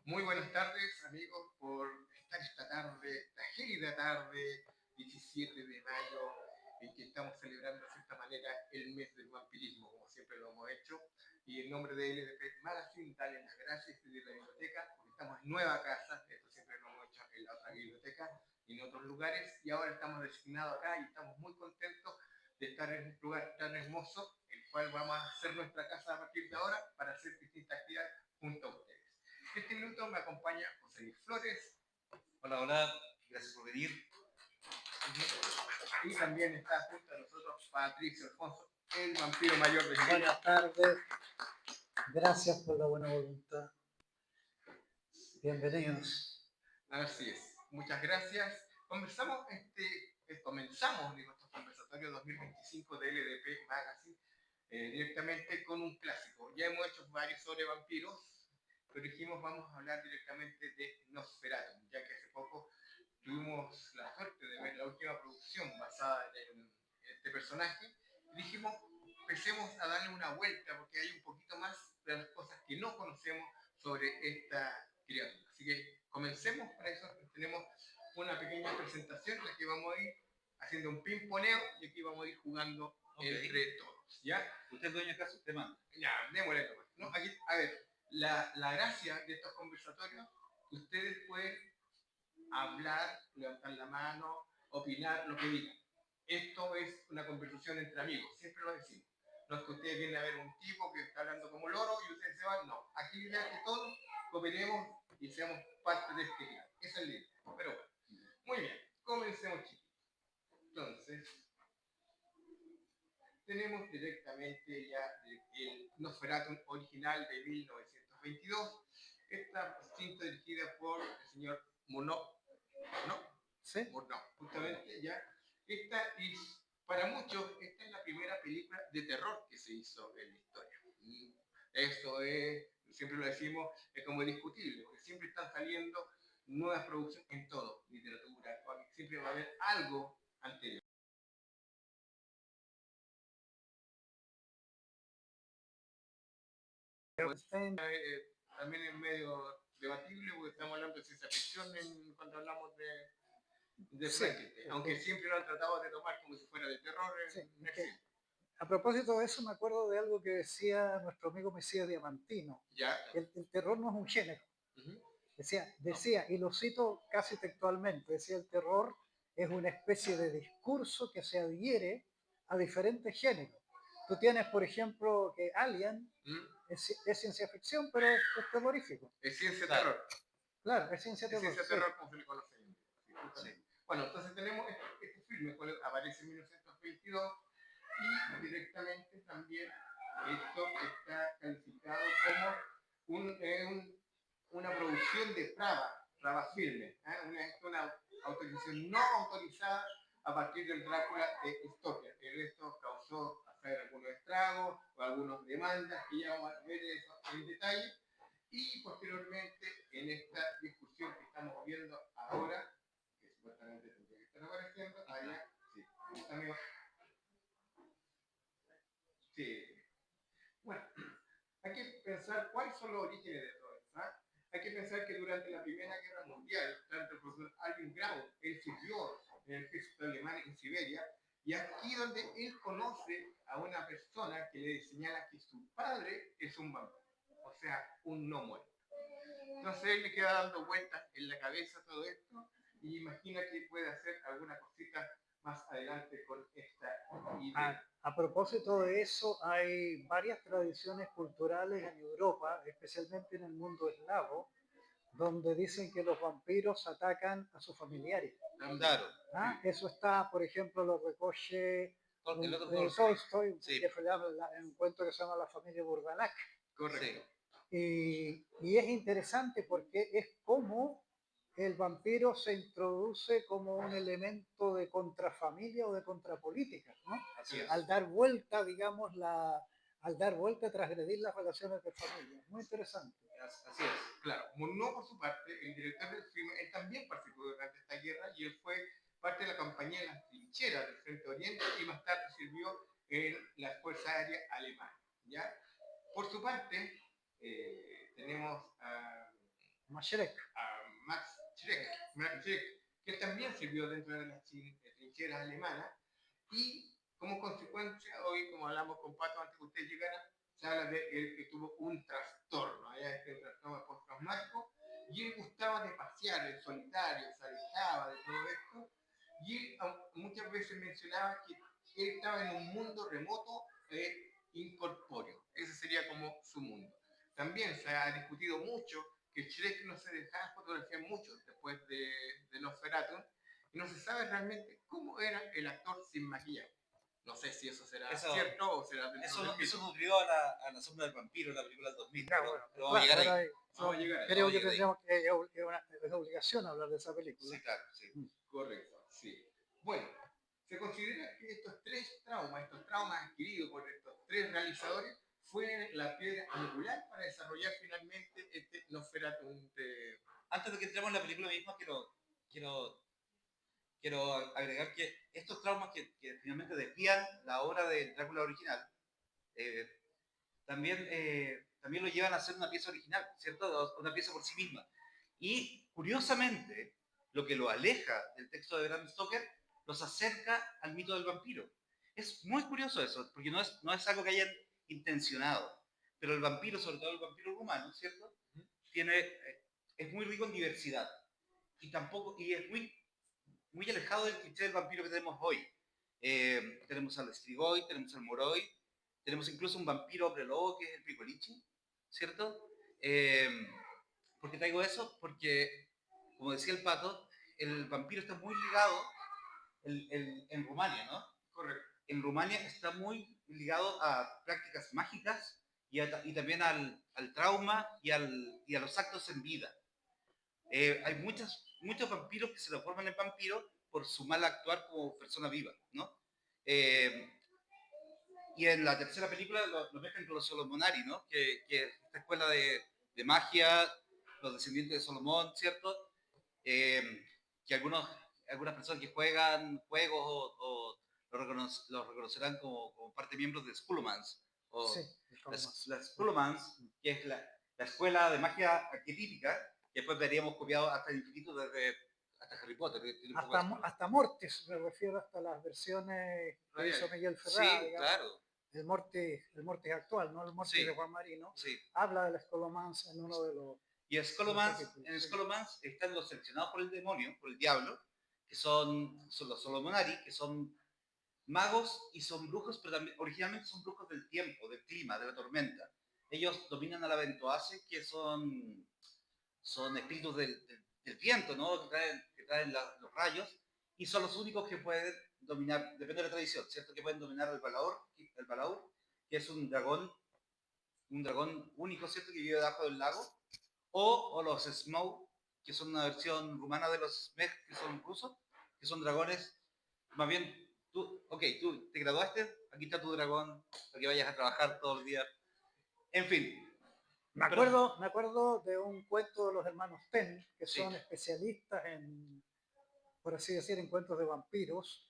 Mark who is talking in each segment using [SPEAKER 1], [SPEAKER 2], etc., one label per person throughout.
[SPEAKER 1] Muy buenas tardes, amigos, por estar esta tarde, esta gélida tarde, 17 de mayo, en que estamos celebrando de cierta manera el mes del vampirismo, como siempre lo hemos hecho. Y en nombre de LDP Magazine, darles las gracias desde la biblioteca, porque estamos en nueva casa, esto siempre lo hemos hecho en la otra biblioteca y en otros lugares, y ahora estamos designados acá y estamos muy contentos de estar en un lugar tan hermoso, el cual vamos a hacer nuestra casa a partir de ahora para hacer distintas actividades junto a ustedes. Este minuto me acompaña José Luis Flores.
[SPEAKER 2] Hola, hola, gracias por venir.
[SPEAKER 1] Y también está junto a nosotros Patricio Alfonso, el vampiro mayor de Chile.
[SPEAKER 3] Buenas tardes, gracias por la buena voluntad. Bienvenidos.
[SPEAKER 1] Así es, muchas gracias. Comenzamos estos conversatorios 2025 de LDP Magazine directamente con un clásico. Ya hemos hecho varios sobre vampiros, pero dijimos vamos a hablar directamente de Nosferatu, ya que hace poco tuvimos la suerte de ver la última producción basada en este personaje y dijimos, empecemos a darle una vuelta porque hay un poquito más de las cosas que no conocemos sobre esta criatura. Así que comencemos, para eso tenemos una pequeña presentación en la que vamos a ir haciendo un pimponeo y aquí vamos a ir jugando entre todos, ¿ya?
[SPEAKER 2] Usted es dueño de casa, usted manda.
[SPEAKER 1] Ya, démosle nomás, ¿no? Aquí, a ver, la gracia de estos conversatorios, ustedes pueden hablar, levantar la mano, opinar, lo que digan. Esto es una conversación entre amigos, siempre lo decimos. No es que ustedes vienen a ver un tipo que está hablando como loro y ustedes se van, no. Aquí la que todos cooperemos y seamos parte de este día. Esa es la idea. Pero bueno, muy bien, comencemos chicos. Entonces, tenemos directamente ya el Nosferatu original de 1922. Esta cinta dirigida por el señor Murnau, ¿no?
[SPEAKER 3] ¿Sí?
[SPEAKER 1] Murnau, justamente ya. Esta es, para muchos, esta es la primera película de terror que se hizo en la historia. Eso es, siempre lo decimos, es como discutible, porque siempre están saliendo nuevas producciones en todo, literatura, siempre va a haber algo anterior. También es medio debatible porque estamos hablando de ciencia ficción cuando hablamos de
[SPEAKER 3] Sí,
[SPEAKER 1] Frankenstein, aunque siempre lo han tratado de tomar como si fuera de terror.
[SPEAKER 3] Sí, a propósito de eso, me acuerdo de algo que decía nuestro amigo Mesías Diamantino.
[SPEAKER 1] Ya.
[SPEAKER 3] El terror no es un género. Decía, y lo cito casi textualmente, decía, el terror es una especie de discurso que se adhiere a diferentes géneros. Tú tienes, por ejemplo, que Alien es ciencia ficción, pero es terrorífico.
[SPEAKER 1] Es ciencia terror.
[SPEAKER 3] Claro, es ciencia terror.
[SPEAKER 1] Es ciencia terror, como se le conoce. Sí. Bueno, entonces tenemos este filme, cual aparece en 1922 y directamente también esto está calificado como una producción de Prava Filme, una autorización no autorizada a partir del Drácula de Stoker. Esto causó hacer algunos estragos o algunas demandas que ya vamos a ver eso en detalle. Y posteriormente, en esta discusión que estamos viendo ahora, que supuestamente tendría que estar apareciendo, allá, sí, amigo. Sí. Bueno, hay que pensar cuáles son los orígenes de todo esto. Hay que pensar que durante la Primera Guerra Mundial, tanto el profesor Alvin Grau, él sirvió en el ejército alemán en Siberia, y aquí donde él conoce a una persona que le señala que su padre es un vampiro, o sea, un no muerto. Entonces él le queda dando vueltas en la cabeza todo esto y imagina que puede hacer alguna cosita más adelante con esta idea.
[SPEAKER 3] A propósito de eso, hay varias tradiciones culturales en Europa, especialmente en el mundo eslavo, donde dicen que los vampiros atacan a sus familiares.
[SPEAKER 2] Claro.
[SPEAKER 3] Eso está, por ejemplo, lo recoge Tolstoy,
[SPEAKER 2] sí,
[SPEAKER 3] que fue un cuento que se llama La familia Burdalac.
[SPEAKER 1] Correcto.
[SPEAKER 3] Y es interesante porque es como el vampiro se introduce como un elemento de contrafamilia o de contrapolítica, ¿no? Al dar vuelta, digamos, al dar vuelta a transgredir las relaciones de familia. Muy interesante.
[SPEAKER 1] Así es, claro. Murnau, por su parte, el director del filme, él también participó durante esta guerra y él fue parte de la campaña de las trincheras del Frente Oriente y más tarde sirvió en las Fuerzas Aéreas Alemanas, ¿ya? Por su parte, tenemos a
[SPEAKER 3] Mashrek.
[SPEAKER 1] a Max Schreck, que también sirvió dentro de las trincheras alemanas y como consecuencia, hoy como hablamos con Pato antes que usted llegara, se habla de él que tuvo un trastorno, un trastorno postraumático, y él gustaba de pasear en solitario, se alejaba de todo esto, y él muchas veces mencionaba que él estaba en un mundo remoto e incorpóreo, ese sería como su mundo. También se ha discutido mucho que Shrek no se dejaba fotografiar mucho después de Nosferatu, y no se sabe realmente cómo era el actor sin maquillaje. No sé si eso será cierto o será dentro del
[SPEAKER 2] Eso
[SPEAKER 1] mito.
[SPEAKER 2] nutrió a la sombra del vampiro en la película del 2000,
[SPEAKER 3] Ya, bueno,
[SPEAKER 2] pero vamos a llegar ahí.
[SPEAKER 1] Vamos a llegar ahí.
[SPEAKER 3] Creo
[SPEAKER 2] vamos a
[SPEAKER 3] que
[SPEAKER 2] llegar ahí.
[SPEAKER 3] tendríamos que es obligación hablar de esa película.
[SPEAKER 2] Sí, claro, sí.
[SPEAKER 1] Correcto, sí. Bueno, se considera que estos traumas adquiridos por estos tres realizadores, fue la piedra angular para desarrollar finalmente este Nosferatu.
[SPEAKER 2] Antes de que entremos en la película misma, quiero agregar que estos traumas que finalmente desvían la obra de Drácula original, también lo llevan a ser una pieza original, ¿cierto? Una pieza por sí misma. Y curiosamente, lo que lo aleja del texto de Bram Stoker, los acerca al mito del vampiro. Es muy curioso eso, porque no es algo que hayan intencionado. Pero el vampiro, sobre todo el vampiro rumano, ¿cierto? Es muy rico en diversidad. Y es muy alejado del cliché del vampiro que tenemos hoy. Tenemos al Strigoi, tenemos al Moroi, tenemos incluso un vampiro hombre lobo que es el Picolichi, ¿cierto? ¿Por qué traigo eso? Porque, como decía el Pato, el vampiro está muy ligado en Rumania, ¿no?
[SPEAKER 1] Correcto.
[SPEAKER 2] En Rumania está muy ligado a prácticas mágicas y también al trauma y a los actos en vida. Hay muchos vampiros que se transforman en vampiros por su mal actuar como persona viva, ¿no? Y en la tercera película lo mezclan con los Solomonari, ¿no? Que esta escuela de magia, los descendientes de Solomón, ¿cierto? Que algunas personas que juegan juegos los reconocerán como parte de miembros de Skullomans. O
[SPEAKER 3] Sí,
[SPEAKER 2] las Skullomans, que es la escuela de magia arquetípica, que después veríamos copiado hasta el infinito hasta Harry Potter.
[SPEAKER 3] Hasta Mortis, me refiero hasta las versiones que hizo Miguel Ferrara.
[SPEAKER 2] Sí,
[SPEAKER 3] digamos.
[SPEAKER 2] claro.
[SPEAKER 3] El Mortis actual, no el Mortis de Juan Marino,
[SPEAKER 2] sí.
[SPEAKER 3] habla de la Scholomance en uno de los...
[SPEAKER 2] Y en Scholomance están los seleccionados por el demonio, por el diablo, que son los Solomonari, que son magos y son brujos, pero también originalmente son brujos del tiempo, del clima, de la tormenta. Ellos dominan a la Ventoace, que son espíritus del viento, ¿no? Que traen los rayos, y son los únicos que pueden dominar, depende de la tradición, ¿cierto? Que pueden dominar el Balaur, que es un dragón único, ¿cierto? Que vive debajo del lago, o los Smough, que son una versión rumana de los Smeg, que son rusos, que son dragones, más bien, tú te graduaste, aquí está tu dragón, para que vayas a trabajar todos los días. En fin.
[SPEAKER 3] Me acuerdo de un cuento de los hermanos Ten, que son
[SPEAKER 2] Sí.
[SPEAKER 3] especialistas en, por así decir, en cuentos de vampiros,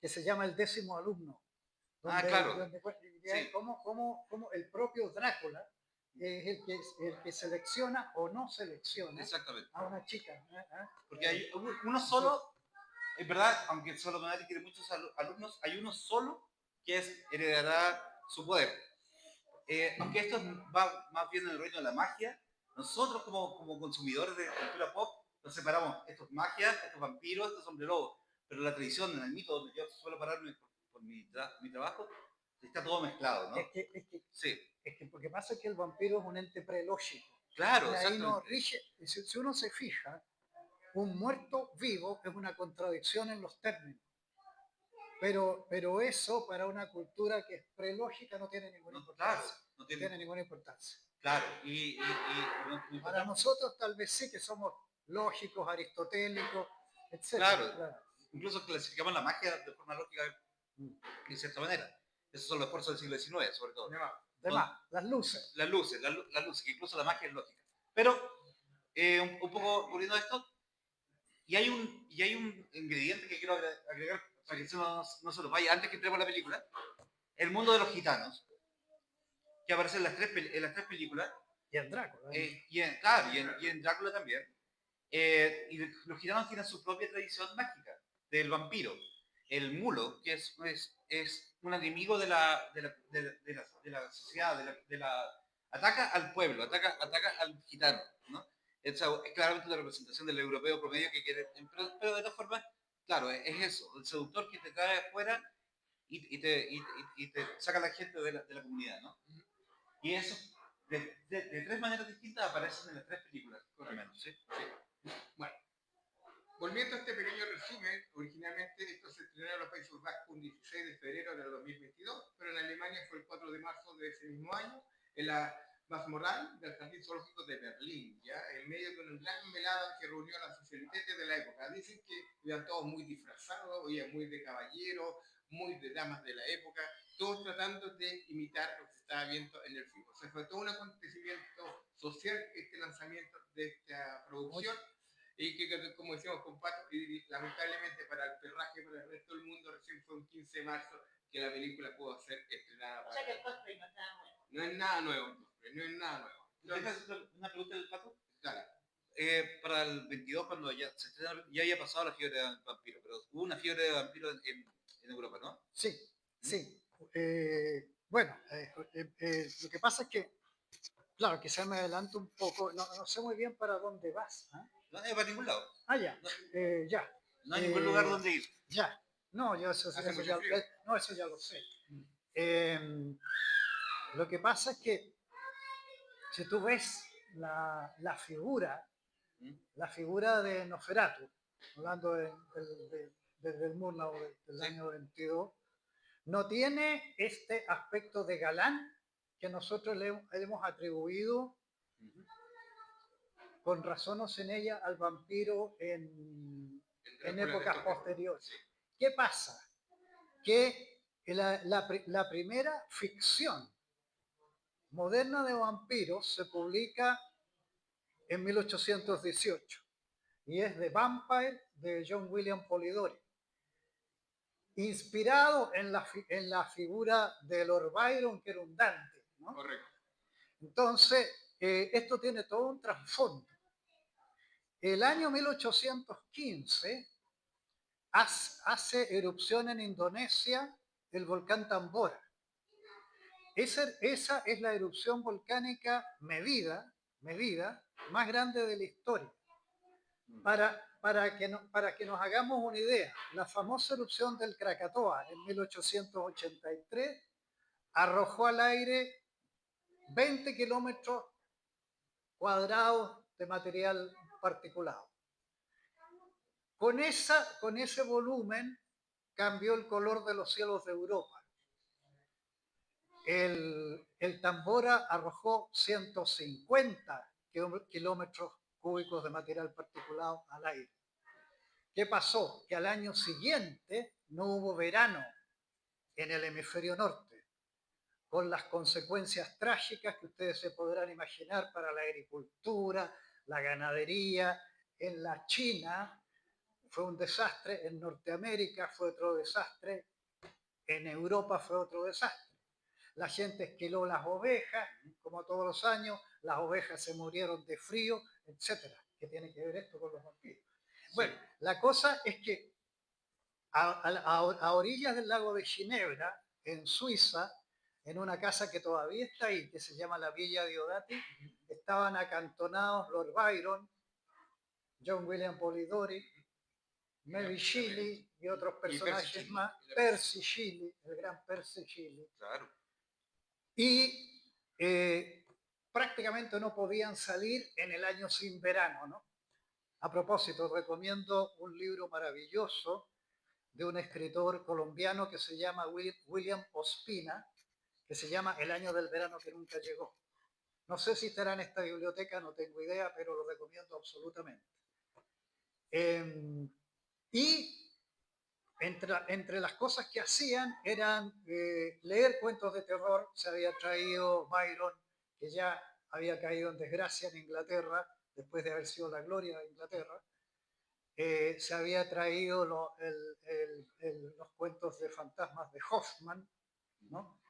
[SPEAKER 3] que se llama El 10º alumno. Donde,
[SPEAKER 2] claro.
[SPEAKER 3] Sí. Cómo el propio Drácula es el que selecciona o no selecciona a una chica.
[SPEAKER 2] Porque hay uno solo, es verdad, aunque solo Manati tiene muchos alumnos, hay uno solo que heredará su poder. Aunque esto va más bien en el reino de la magia, nosotros como consumidores de cultura pop nos separamos, esto es magia, esto es vampiro, esto es hombre lobo, pero la tradición, en el mito donde yo suelo pararme por mi trabajo, está todo mezclado, ¿no?
[SPEAKER 3] Es que porque pasa que el vampiro es un ente prelógico.
[SPEAKER 2] Claro,
[SPEAKER 3] ahí no rige, si uno se fija, un muerto vivo es una contradicción en los términos. Pero eso para una cultura que es prelógica no tiene ninguna importancia.
[SPEAKER 2] Claro, no tiene
[SPEAKER 3] ninguna importancia.
[SPEAKER 2] Claro,
[SPEAKER 3] para nosotros tal vez sí que somos lógicos, aristotélicos, etc.
[SPEAKER 2] Claro. Incluso clasificamos la magia de forma lógica de cierta manera. Esos son los esfuerzos del siglo XIX, sobre todo.
[SPEAKER 3] Las luces.
[SPEAKER 2] Las luces, que incluso la magia es lógica. Pero, un poco volviendo a esto, y hay un ingrediente que quiero agregar para que no se nos vaya antes que entremos a la película. El mundo de los gitanos, que aparece en las tres películas,
[SPEAKER 3] Y en Drácula.
[SPEAKER 2] Claro, y en Drácula también. Y los gitanos tienen su propia tradición mágica del vampiro. El mulo, que es un enemigo de la sociedad, ataca al pueblo, ataca al gitano, ¿no? Es claramente la representación del europeo promedio que quiere, pero de todas formas, claro, es eso, el seductor que te trae afuera y te saca a la gente de la comunidad, ¿no? Y eso, de tres maneras distintas, aparecen en las tres películas, por lo menos, ¿sí?
[SPEAKER 1] Bueno, volviendo a este pequeño resumen, originalmente esto se estrenó en los Países Bajos un 16 de febrero del 2022, pero en Alemania fue el 4 de marzo de ese mismo año, en la Masmoral del Jardín Zoológico de Berlín, ya en medio de una gran velada que reunió a las socialites de la época. Dicen que iban todos muy disfrazados, iban muy de caballeros, muy de damas de la época, todos tratando de imitar lo que se estaba viendo en el film. O sea, fue todo un acontecimiento social este lanzamiento de esta producción. Y que, como decíamos con Pato, y lamentablemente para el perraje, para el resto del mundo, recién fue un 15 de marzo que la película pudo ser estrenada.
[SPEAKER 4] O sea que el cosplay no es nada nuevo.
[SPEAKER 1] No es nada nuevo, no es nada nuevo.
[SPEAKER 2] ¿Dejas una pregunta del Pato?
[SPEAKER 1] Dale.
[SPEAKER 2] Para el 22, cuando ya se estrenó, ya había pasado la fiebre de vampiro, pero hubo una fiebre de vampiro en Europa, ¿no?
[SPEAKER 3] Sí, sí. Bueno, lo que pasa es que, claro, quizá me adelanto un poco, no sé muy bien para dónde vas. ¿Ah?
[SPEAKER 2] No hay para ningún lado.
[SPEAKER 3] Ah, ya, ya.
[SPEAKER 2] No hay ningún lugar donde ir.
[SPEAKER 3] Ya. No, yo eso ya lo sé. Lo que pasa es que si tú ves la figura de Nosferatu, hablando del Murnau del año 22, no tiene este aspecto de galán que nosotros le hemos atribuido con razón o sin ella al vampiro en épocas posteriores. ¿Qué pasa? Que la primera ficción moderna de vampiros se publica en 1818 y es The Vampire de John William Polidori, inspirado en la figura de Lord Byron, que era un Dante, ¿no?
[SPEAKER 1] Correcto.
[SPEAKER 3] Entonces, esto tiene todo un trasfondo. El año 1815 hace erupción en Indonesia el volcán Tambora. Esa es la erupción volcánica medida más grande de la historia. Para que nos hagamos una idea, la famosa erupción del Krakatoa en 1883 arrojó al aire 20 kilómetros cuadrados de material particulado. Con ese volumen cambió el color de los cielos de Europa. El Tambora arrojó 150 kilómetros cúbicos de material particulado al aire. ¿Qué pasó? Que al año siguiente no hubo verano en el hemisferio norte, con las consecuencias trágicas que ustedes se podrán imaginar para la agricultura, la ganadería. En la China fue un desastre, en Norteamérica fue otro desastre, en Europa fue otro desastre. La gente esquiló las ovejas, como todos los años, las ovejas se murieron de frío, etc. ¿Qué tiene que ver esto con los vampiros? Bueno, la cosa es que a orillas del lago de Ginebra, en Suiza, en una casa que todavía está ahí, que se llama la Villa Diodati, estaban acantonados Lord Byron, John William Polidori, Mary Shelley y otros personajes más, Percy Shelley, el gran Percy Shelley.
[SPEAKER 2] Claro.
[SPEAKER 3] Y prácticamente no podían salir en el año sin verano, ¿no? A propósito, recomiendo un libro maravilloso de un escritor colombiano que se llama William Ospina, que se llama El año del verano que nunca llegó. No sé si estará en esta biblioteca, no tengo idea, pero lo recomiendo absolutamente. Y entre las cosas que hacían eran leer cuentos de terror. Se había traído Byron, que ya había caído en desgracia en Inglaterra, después de haber sido la gloria de Inglaterra. Se había traído los cuentos de fantasmas de Hoffman, ¿no?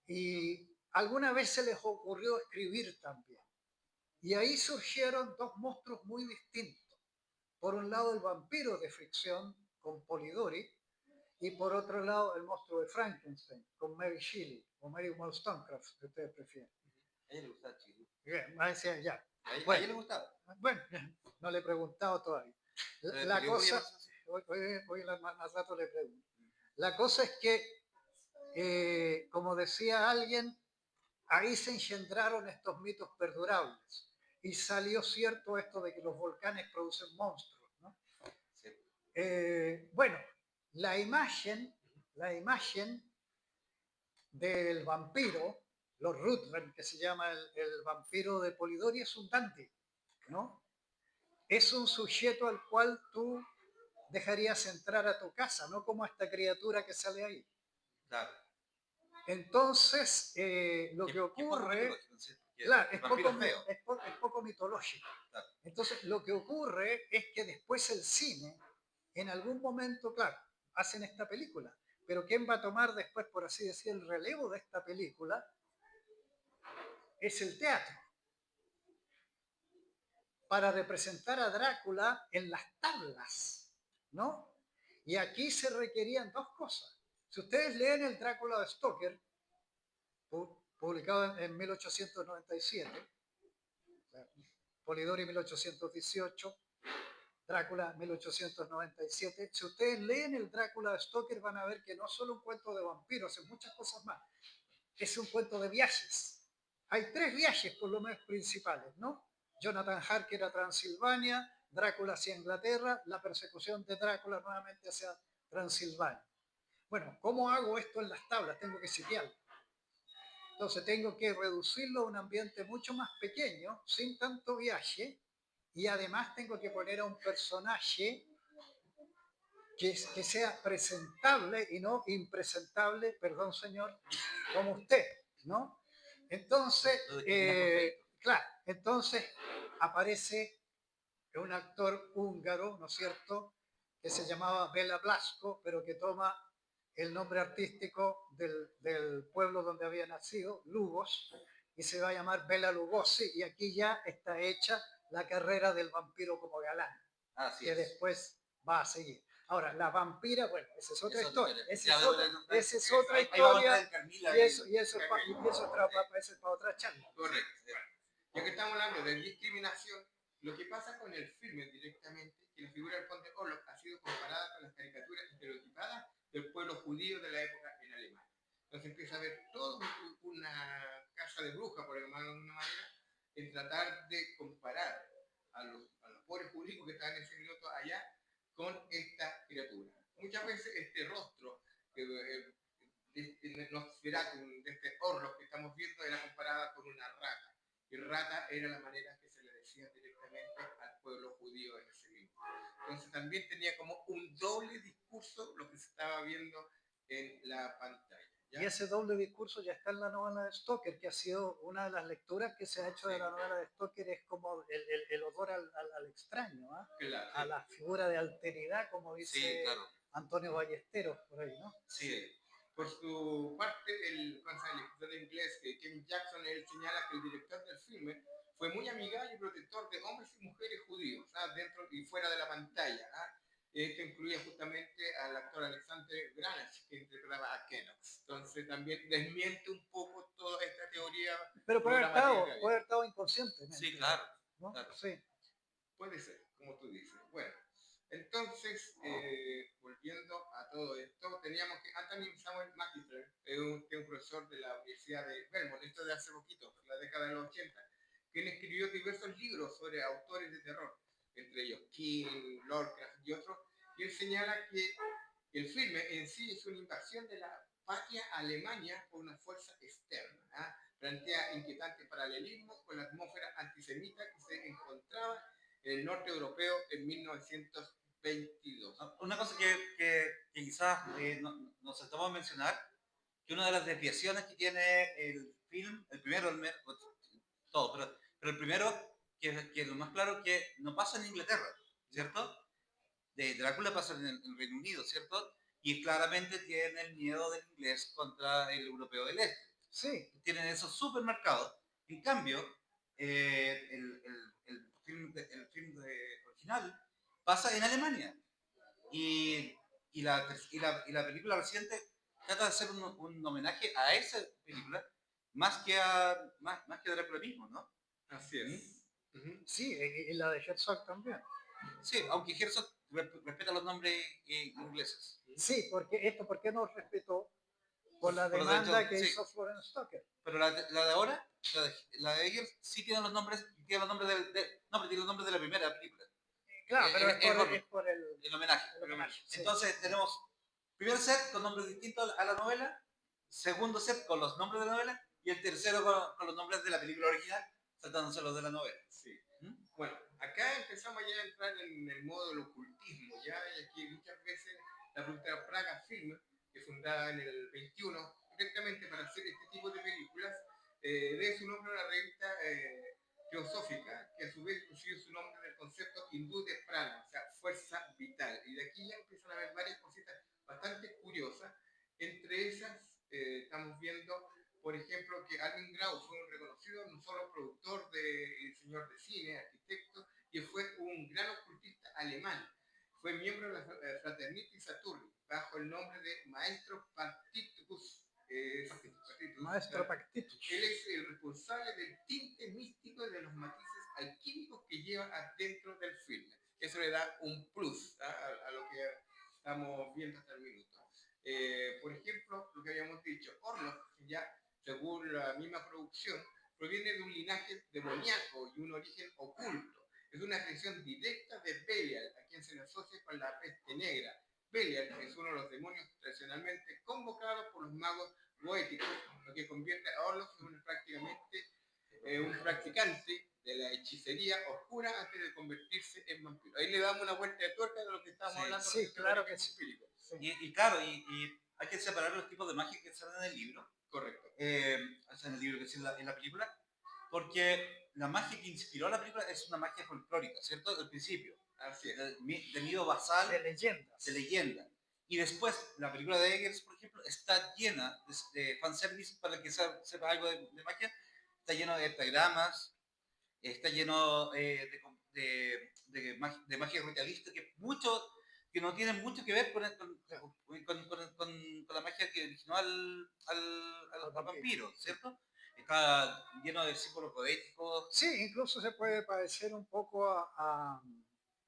[SPEAKER 3] Y alguna vez se les ocurrió escribir también. Y ahí surgieron dos monstruos muy distintos. Por un lado el vampiro de fricción con Polidori y por otro lado el monstruo de Frankenstein con Mary Shelley o Mary Wollstonecraft, si ustedes prefieren.
[SPEAKER 2] A ella le gustaba Chile.
[SPEAKER 3] Bien, decía ya.
[SPEAKER 2] A ella
[SPEAKER 3] Bueno,
[SPEAKER 2] le gustaba.
[SPEAKER 3] bueno, no le he preguntado todavía. La cosa, hoy más rato le pregunto. La cosa es que, como decía alguien, ahí se engendraron estos mitos perdurables y salió cierto esto de que los volcanes producen monstruos, ¿no?
[SPEAKER 2] Sí.
[SPEAKER 3] Bueno, la imagen del vampiro, los Ruthven, que se llama el vampiro de Polidori, es un dandy, ¿no? Es un sujeto al cual tú dejarías entrar a tu casa, no como esta criatura que sale ahí.
[SPEAKER 2] Claro.
[SPEAKER 3] Entonces, lo que ocurre, claro, es poco mitológico.
[SPEAKER 2] Claro.
[SPEAKER 3] Entonces, lo que ocurre es que después el cine, en algún momento, claro, hacen esta película, pero ¿quién va a tomar después, por así decir, el relevo de esta película? Es el teatro. Para representar a Drácula en las tablas, ¿no? Y aquí se requerían dos cosas. Si ustedes leen el Drácula de Stoker, publicado en 1897, Polidori 1818, Drácula 1897, si ustedes leen el Drácula de Stoker van a ver que no es solo un cuento de vampiros, es muchas cosas más. Es un cuento de viajes. Hay tres viajes por lo menos principales, ¿no? Jonathan Harker a Transilvania, Drácula hacia Inglaterra, la persecución de Drácula nuevamente hacia Transilvania. Bueno, ¿cómo hago esto en las tablas? Tengo que sitiarlo. Entonces tengo que reducirlo a un ambiente mucho más pequeño, sin tanto viaje, y además tengo que poner a un personaje que sea presentable y no impresentable, perdón señor, como usted, ¿no? Entonces, claro, entonces aparece un actor húngaro, ¿no es cierto?, que se llamaba Bela Blasco, pero que toma el nombre artístico del pueblo donde había nacido, Lugos, y se va a llamar Bela Lugosi, y aquí ya está hecha la carrera del vampiro como galán, que después va a seguir. Ahora, la vampira, bueno, esa es otra historia. Esa es otra historia. Y eso es para otra charla.
[SPEAKER 1] Correcto. Ya que estamos hablando de discriminación, lo que pasa con el filme directamente, que la figura del conde Olaf ha sido comparada con las caricaturas estereotipadas del pueblo judío de la época en Alemania. Entonces empieza a haber toda una casa de brujas, por llamarlo de alguna manera, en tratar de comparar a los pobres judíos que estaban en ese minuto allá con esta criatura. Muchas veces este rostro de este Nosferatu, de este Orlok que estamos viendo, era comparada con una rata. Y rata era la manera que se le decía directamente al pueblo judío en ese mismo. Entonces también tenía como un doble discurso lo que se estaba viendo en la pantalla. ¿Ya?
[SPEAKER 3] Y ese doble discurso ya está en la novela de Stoker, que ha sido una de las lecturas que se ha hecho de la novela de Stoker, es como el odor al extraño, ¿eh?
[SPEAKER 1] Claro,
[SPEAKER 3] a la figura de alteridad, como dice Antonio Ballesteros por ahí, ¿no?
[SPEAKER 1] Sí. Por su parte, el escritor inglés Kevin Jackson, él señala que el director del filme fue muy amigable y protector de hombres y mujeres judíos, dentro y fuera de la pantalla. Esto incluye justamente al actor Alexander Granach, que interpretaba a Kenox. Entonces también desmiente un poco toda esta teoría.
[SPEAKER 3] Pero puede haber estado inconsciente.
[SPEAKER 2] Sí, claro.
[SPEAKER 3] ¿No?
[SPEAKER 2] Claro.
[SPEAKER 3] Sí.
[SPEAKER 1] Puede ser, como tú dices. Bueno, entonces, volviendo a todo esto, teníamos que Anthony Samuel McIntyre, un profesor de la Universidad de Vermont, esto de hace poquito, en la década de los 80, quien escribió diversos libros sobre autores de terror, entre ellos King, Lovecraft y otros, y él señala que el filme en sí es una invasión de la patria Alemania por una fuerza externa. Plantea inquietantes paralelismos con la atmósfera antisemita que se encontraba en el norte europeo en 1922.
[SPEAKER 2] Una cosa que quizás nos estamos a mencionar, que una de las desviaciones que tiene el film, el primero, todo, pero el primero, que lo más claro que no pasa en Inglaterra, ¿cierto? De Drácula pasa en el Reino Unido, ¿cierto? Y claramente tiene el miedo del inglés contra el europeo del este.
[SPEAKER 3] Sí.
[SPEAKER 2] Tienen eso súper marcado. En cambio, original pasa en Alemania. Y la película reciente trata de hacer un homenaje a esa película más que a Drácula mismo, ¿no?
[SPEAKER 1] Así es.
[SPEAKER 3] Sí, y la de Herzog también.
[SPEAKER 2] Sí, aunque Herzog respeta los nombres ingleses.
[SPEAKER 3] Sí, porque esto, ¿por qué no respetó? Por la
[SPEAKER 2] Por los
[SPEAKER 3] demanda
[SPEAKER 2] derechos,
[SPEAKER 3] que
[SPEAKER 2] sí.
[SPEAKER 3] hizo Florence Stoker.
[SPEAKER 2] Pero la de ahora, la de Eggers, sí tiene los nombres, tiene los nombres no, pero tiene los nombres de la primera película.
[SPEAKER 3] Claro, pero
[SPEAKER 2] es
[SPEAKER 3] es por
[SPEAKER 2] el homenaje.
[SPEAKER 3] el homenaje, sí.
[SPEAKER 2] Entonces tenemos primer set con nombres distintos a la novela, segundo set con los nombres de la novela y el tercero con los nombres de la película original, saltándose los de la novela.
[SPEAKER 1] Sí. Bueno, acá empezamos ya a entrar en el modo del ocultismo, ya, y aquí muchas veces la productora Praga Film, que fundada en el 21, directamente para hacer este tipo de películas, debe su nombre a una revista teosófica, que a su vez recibe su nombre del concepto hindú de prana, o sea, fuerza vital. Y de aquí ya empiezan a haber varias cositas bastante curiosas. Entre esas estamos viendo, por ejemplo, que Alvin Grau fue un reconocido no solo productor y diseñador de cine, arquitecto, y fue un gran ocultista alemán. Fue miembro de la Fraternity Saturni, bajo el nombre de Maestro Pactitus.
[SPEAKER 3] Maestro Pactitus.
[SPEAKER 1] Él es el responsable del tinte místico y de los matices alquímicos que lleva adentro del filme. Eso le da un plus a lo que estamos viendo hasta el minuto. Por ejemplo, lo que habíamos dicho, Orlov, ya según la misma producción, proviene de un linaje demoníaco y un origen oculto. Es una creación directa de Belial, a quien se le asocia con la peste negra. Belial es uno de los demonios tradicionalmente convocados por los magos goéticos, lo que convierte a Orlov en prácticamente un practicante de la hechicería oscura antes de convertirse en vampiro. Ahí le damos una vuelta de tuerca de lo que estábamos hablando.
[SPEAKER 3] Sí, claro que sí.
[SPEAKER 2] Sí. Y claro, y hay que separar los tipos de magia que salen en el libro.
[SPEAKER 1] Correcto.
[SPEAKER 2] En el libro que es en la película, porque la magia que inspiró a la película es una magia folclórica, ¿cierto? Al principio.
[SPEAKER 1] Así es.
[SPEAKER 2] De nido basal.
[SPEAKER 3] De leyendas.
[SPEAKER 2] De leyenda. Y después, la película de Eggers, por ejemplo, está llena de fanservice, para el que sepa algo de magia. Está lleno de pentagramas, está lleno de magia ritualista, que no tiene mucho que ver con la magia que originó al vampiro, ¿cierto? Está lleno de símbolos poéticos.
[SPEAKER 3] Sí, incluso se puede parecer un poco a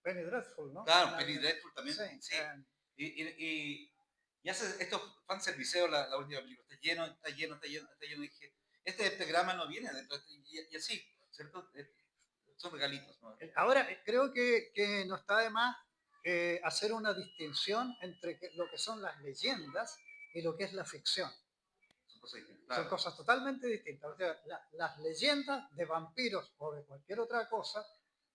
[SPEAKER 3] Penny Dreadful, ¿no?
[SPEAKER 2] Claro, Penny Dreadful también, sí. Y hace estos fanserviceos la última película. Está lleno. Dije, este pentagrama no viene adentro, y así, ¿cierto? Son regalitos, ¿no?
[SPEAKER 3] Ahora, creo que no está de más hacer una distinción entre lo que son las leyendas y lo que es la ficción. Son cosas totalmente distintas. O sea, las leyendas de vampiros o de cualquier otra cosa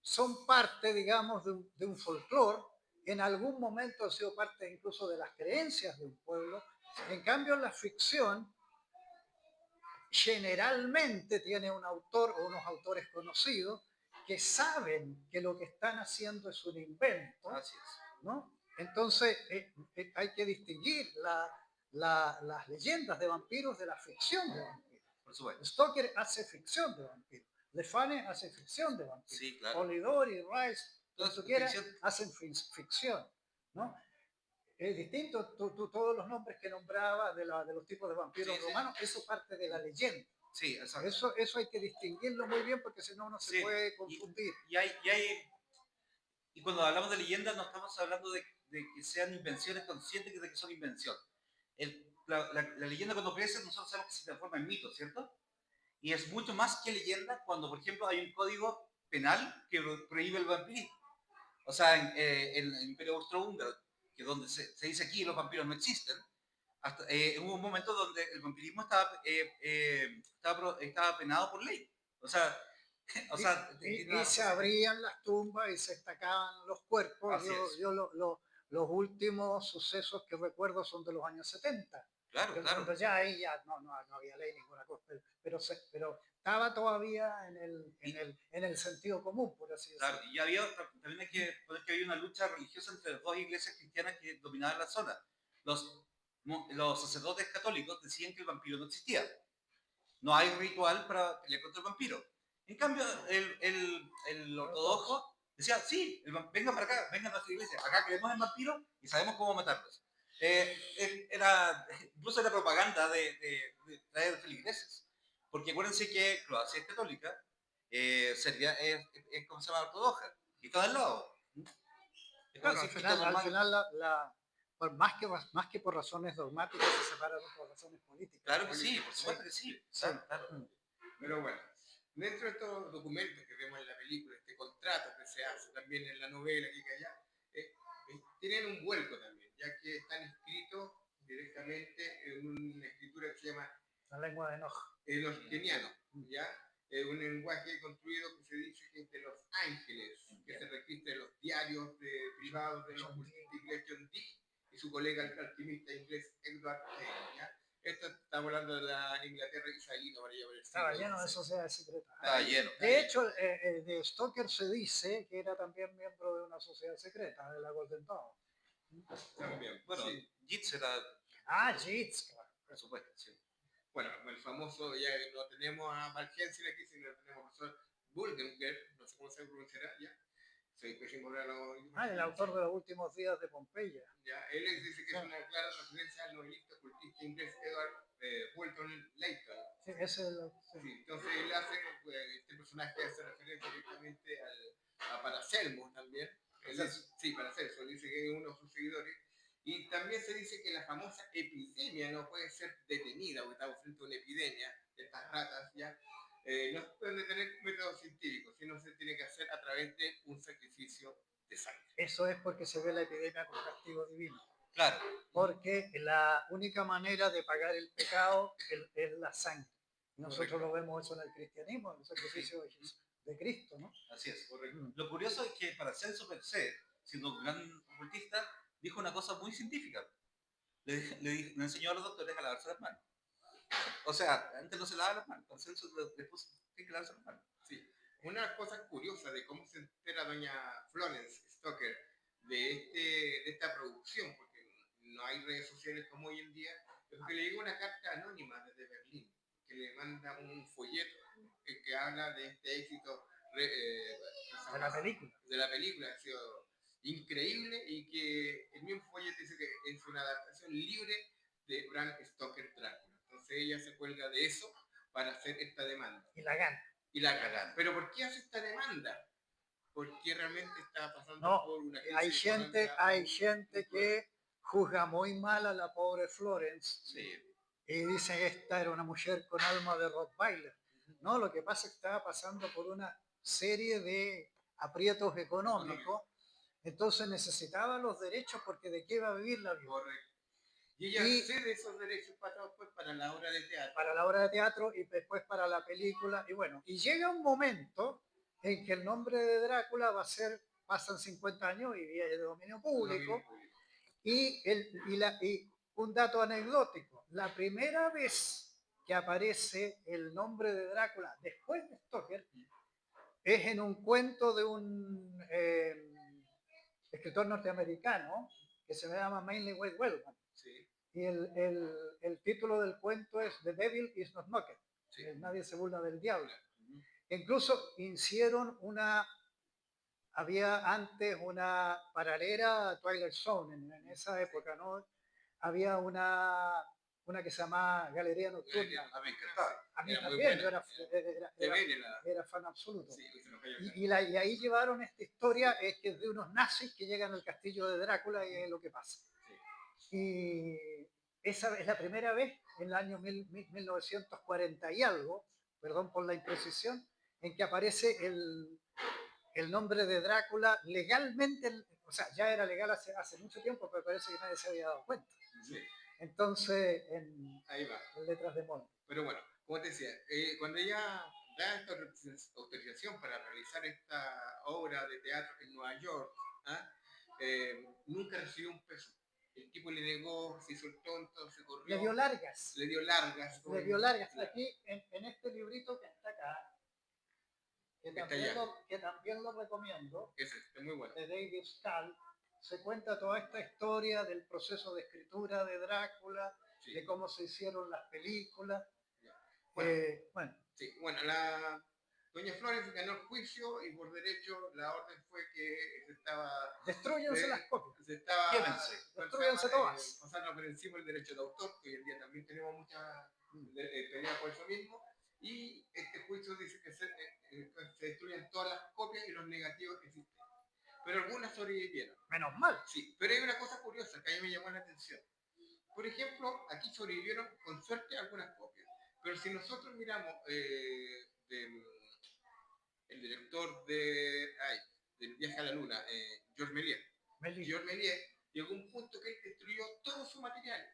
[SPEAKER 3] son parte, digamos, de un folclore. En algún momento han sido parte incluso de las creencias de un pueblo. En cambio, la ficción generalmente tiene un autor o unos autores conocidos que saben que lo que están haciendo es un invento, ¿no? Entonces hay que distinguir las leyendas de vampiros de la ficción de vampiros.
[SPEAKER 2] Por supuesto.
[SPEAKER 3] Stoker hace ficción de vampiros, Le Fane hace ficción de vampiros,
[SPEAKER 2] sí, claro.
[SPEAKER 3] Polidori, Rice, hacen ficción, ¿no? Es distinto, todos los nombres que nombraba de los tipos de vampiros romanos, eso parte de la leyenda.
[SPEAKER 2] Sí, exacto.
[SPEAKER 3] Eso hay que distinguirlo muy bien, porque si no uno se puede confundir.
[SPEAKER 2] Y cuando hablamos de leyendas no estamos hablando de que sean invenciones conscientes de que son invención. La leyenda, cuando crece, nosotros sabemos que se transforma en mito, ¿cierto? Y es mucho más que leyenda cuando, por ejemplo, hay un código penal que prohíbe el vampirismo. O sea, en el Imperio Austrohúngaro, que donde se dice aquí los vampiros no existen, hasta, hubo un momento donde el vampirismo estaba penado por ley. O sea,
[SPEAKER 3] y se abrían las tumbas y se destacaban los cuerpos. Los últimos sucesos que recuerdo son de los años 70.
[SPEAKER 2] Claro.
[SPEAKER 3] Cuando ya ahí no había ley, ninguna cosa, pero estaba todavía en el sentido común, por así decirlo.
[SPEAKER 2] Claro, y también hay que poner que había una lucha religiosa entre las dos iglesias cristianas que dominaban la zona. Los sacerdotes católicos decían que el vampiro no existía. No hay ritual para pelear contra el vampiro. En cambio, el ortodoxo decía, sí, vengan para acá, vengan a nuestra iglesia, acá creemos en vampiros y sabemos cómo matarlos. Incluso era propaganda de traer feligreses. Porque acuérdense que Croacia es católica, Serbia es como se llama, ortodoxa, y está al lado. Es como
[SPEAKER 3] Claro,
[SPEAKER 2] decir que esto es
[SPEAKER 3] al
[SPEAKER 2] normal.
[SPEAKER 3] final más que por razones dogmáticas se separaron por razones políticas.
[SPEAKER 2] Claro que sí, por supuesto que sí.
[SPEAKER 3] Sí.
[SPEAKER 2] Claro.
[SPEAKER 1] Pero bueno, dentro de estos documentos que vemos en la película, este contrato que se hace también en la novela aquí que allá, tienen un vuelco también, ya que están escritos directamente en una escritura que se llama
[SPEAKER 3] La lengua de Enoch.
[SPEAKER 1] los kenianos, ¿ya? Un lenguaje construido que se dice que es de los ángeles, que se registra en los diarios privados de los ocultistas inglés John Dee y su colega el alquimista inglés Edward Hale, ¿ya? Esto estamos hablando de la Inglaterra israelita, para llevar el
[SPEAKER 3] Estaba
[SPEAKER 1] siglo
[SPEAKER 3] lleno de
[SPEAKER 1] XVI.
[SPEAKER 3] sociedades secretas.
[SPEAKER 2] Estaba lleno.
[SPEAKER 3] De hecho, de Stoker se dice que era también miembro de una sociedad secreta, de la Golden Dawn.
[SPEAKER 1] También,
[SPEAKER 2] Bueno,
[SPEAKER 1] sí.
[SPEAKER 2] Yeats era,
[SPEAKER 3] Ah, Yeats, claro.
[SPEAKER 2] por supuesto, sí.
[SPEAKER 1] Bueno, el famoso, ya no tenemos a Margensen aquí, sino que tenemos al profesor Bullinger, no sé cómo se pronunciará, ya. Soy pésimo para los idiomas.
[SPEAKER 3] El autor de Los últimos días de Pompeya.
[SPEAKER 1] Ya, él dice que es una clara referencia al novelista ocultista inglés Edward Walton Layton.
[SPEAKER 3] Sí, ese es el,
[SPEAKER 1] Sí, entonces él hace, este personaje hace referencia directamente a Paracelmo también. Sí, Paracelso, dice que es uno de sus seguidores. Y también se dice que la famosa epidemia no puede ser detenida, porque estamos frente a una epidemia de estas ratas, ¿ya? No se pueden detener métodos científicos, sino se tiene que hacer a través de un sacrificio de sangre.
[SPEAKER 3] Eso es porque se ve la epidemia como castigo divino.
[SPEAKER 2] Claro.
[SPEAKER 3] Porque la única manera de pagar el pecado es la sangre. Nosotros
[SPEAKER 1] Correcto.
[SPEAKER 3] lo vemos eso en el cristianismo, en el sacrificio de Cristo, ¿no?
[SPEAKER 2] Así es.
[SPEAKER 1] Correcto.
[SPEAKER 2] Lo curioso es que Paracelso per se, siendo un gran ocultista, dijo una cosa muy científica. Le enseñó a los doctores a lavarse las manos. O sea, antes no se lavaban las manos. Paracelso le puso que lavarse las manos.
[SPEAKER 1] Sí. Una cosa curiosa de cómo se entera doña Florence Stoker de esta producción, porque no hay redes sociales como hoy en día, es que le llegó una carta anónima desde Berlín, que le manda un folleto que habla de este éxito
[SPEAKER 3] De la película.
[SPEAKER 1] de la película, ha sido increíble, y que el mismo folleto dice que es una adaptación libre de Bram Stoker Drácula. Entonces ella se cuelga de eso para hacer esta demanda.
[SPEAKER 3] Y la gana.
[SPEAKER 1] Y la gana. Pero ¿por qué hace esta demanda? Porque realmente está pasando
[SPEAKER 3] No,
[SPEAKER 1] por una crisis
[SPEAKER 3] hay gente que juzga muy mal a la pobre Florence.
[SPEAKER 2] Sí.
[SPEAKER 3] Y dice que esta era una mujer con alma de Rottweiler. No, lo que pasa es que estaba pasando por una serie de aprietos económicos, entonces necesitaba los derechos porque de qué iba a vivir la vida.
[SPEAKER 1] Correcto. Y ella cede esos derechos para la obra de teatro.
[SPEAKER 3] Para la obra de teatro y después para la película. Y bueno, y llega un momento en que el nombre de Drácula va a ser, pasan 50 años y es de dominio público. Y un dato anecdótico, la primera vez que aparece el nombre de Drácula después de Stoker es en un cuento de un escritor norteamericano que se llama Mainly Wade Wellman.
[SPEAKER 1] Sí.
[SPEAKER 3] Y el título del cuento es The Devil is not mocked.
[SPEAKER 1] Sí.
[SPEAKER 3] Nadie se burla del diablo. Incluso hicieron había antes una paralela a Twilight Zone en esa época, ¿no? Había una que se llamaba Galería Nocturna.
[SPEAKER 1] Me encantaba.
[SPEAKER 3] A mí
[SPEAKER 1] Era muy
[SPEAKER 3] también,
[SPEAKER 1] buena.
[SPEAKER 3] yo era fan absoluto.
[SPEAKER 1] Sí,
[SPEAKER 3] y ahí llevaron esta historia, es que es de unos nazis que llegan al castillo de Drácula y es lo que pasa.
[SPEAKER 1] Sí.
[SPEAKER 3] Y esa es la primera vez en el año 1940 y algo, perdón por la imprecisión, en que aparece el nombre de Drácula legalmente, o sea, ya era legal hace mucho tiempo, pero parece que nadie se había dado cuenta.
[SPEAKER 1] Sí.
[SPEAKER 3] Entonces,
[SPEAKER 1] ahí va.
[SPEAKER 3] En letras de Moll.
[SPEAKER 1] Pero bueno, como te decía, cuando ella da esta autorización para realizar esta obra de teatro en Nueva York, nunca recibió un peso. El tipo le negó, se hizo el tonto, se corrió.
[SPEAKER 3] Le dio largas.
[SPEAKER 1] Le dio largas.
[SPEAKER 3] Aquí, en este librito que está acá, que también lo recomiendo,
[SPEAKER 1] Ese es muy bueno.
[SPEAKER 3] de David Stahl, se cuenta toda esta historia del proceso de escritura de Drácula, sí, de cómo se hicieron las películas.
[SPEAKER 1] Bueno,
[SPEAKER 3] bueno.
[SPEAKER 1] Sí, bueno, Doña Flores ganó el juicio y por derecho la orden fue que se estaba...
[SPEAKER 3] Destrúyanse las copias.
[SPEAKER 1] Se estaba
[SPEAKER 2] Quémense.
[SPEAKER 3] Destrúyanse todas.
[SPEAKER 1] pasando por encima el derecho de autor, que hoy en día también tenemos muchas peleas por eso mismo. Y este juicio dice que se destruyen todas las copias y los negativos que existen. Pero algunas sobrevivieron.
[SPEAKER 3] Menos mal.
[SPEAKER 1] Sí, pero hay una cosa curiosa que a mí me llamó la atención. Por ejemplo, aquí sobrevivieron con suerte algunas copias. Pero si nosotros miramos el director del viaje a la luna, Georges Méliès. Georges Méliès llegó a un punto que él destruyó todo su material.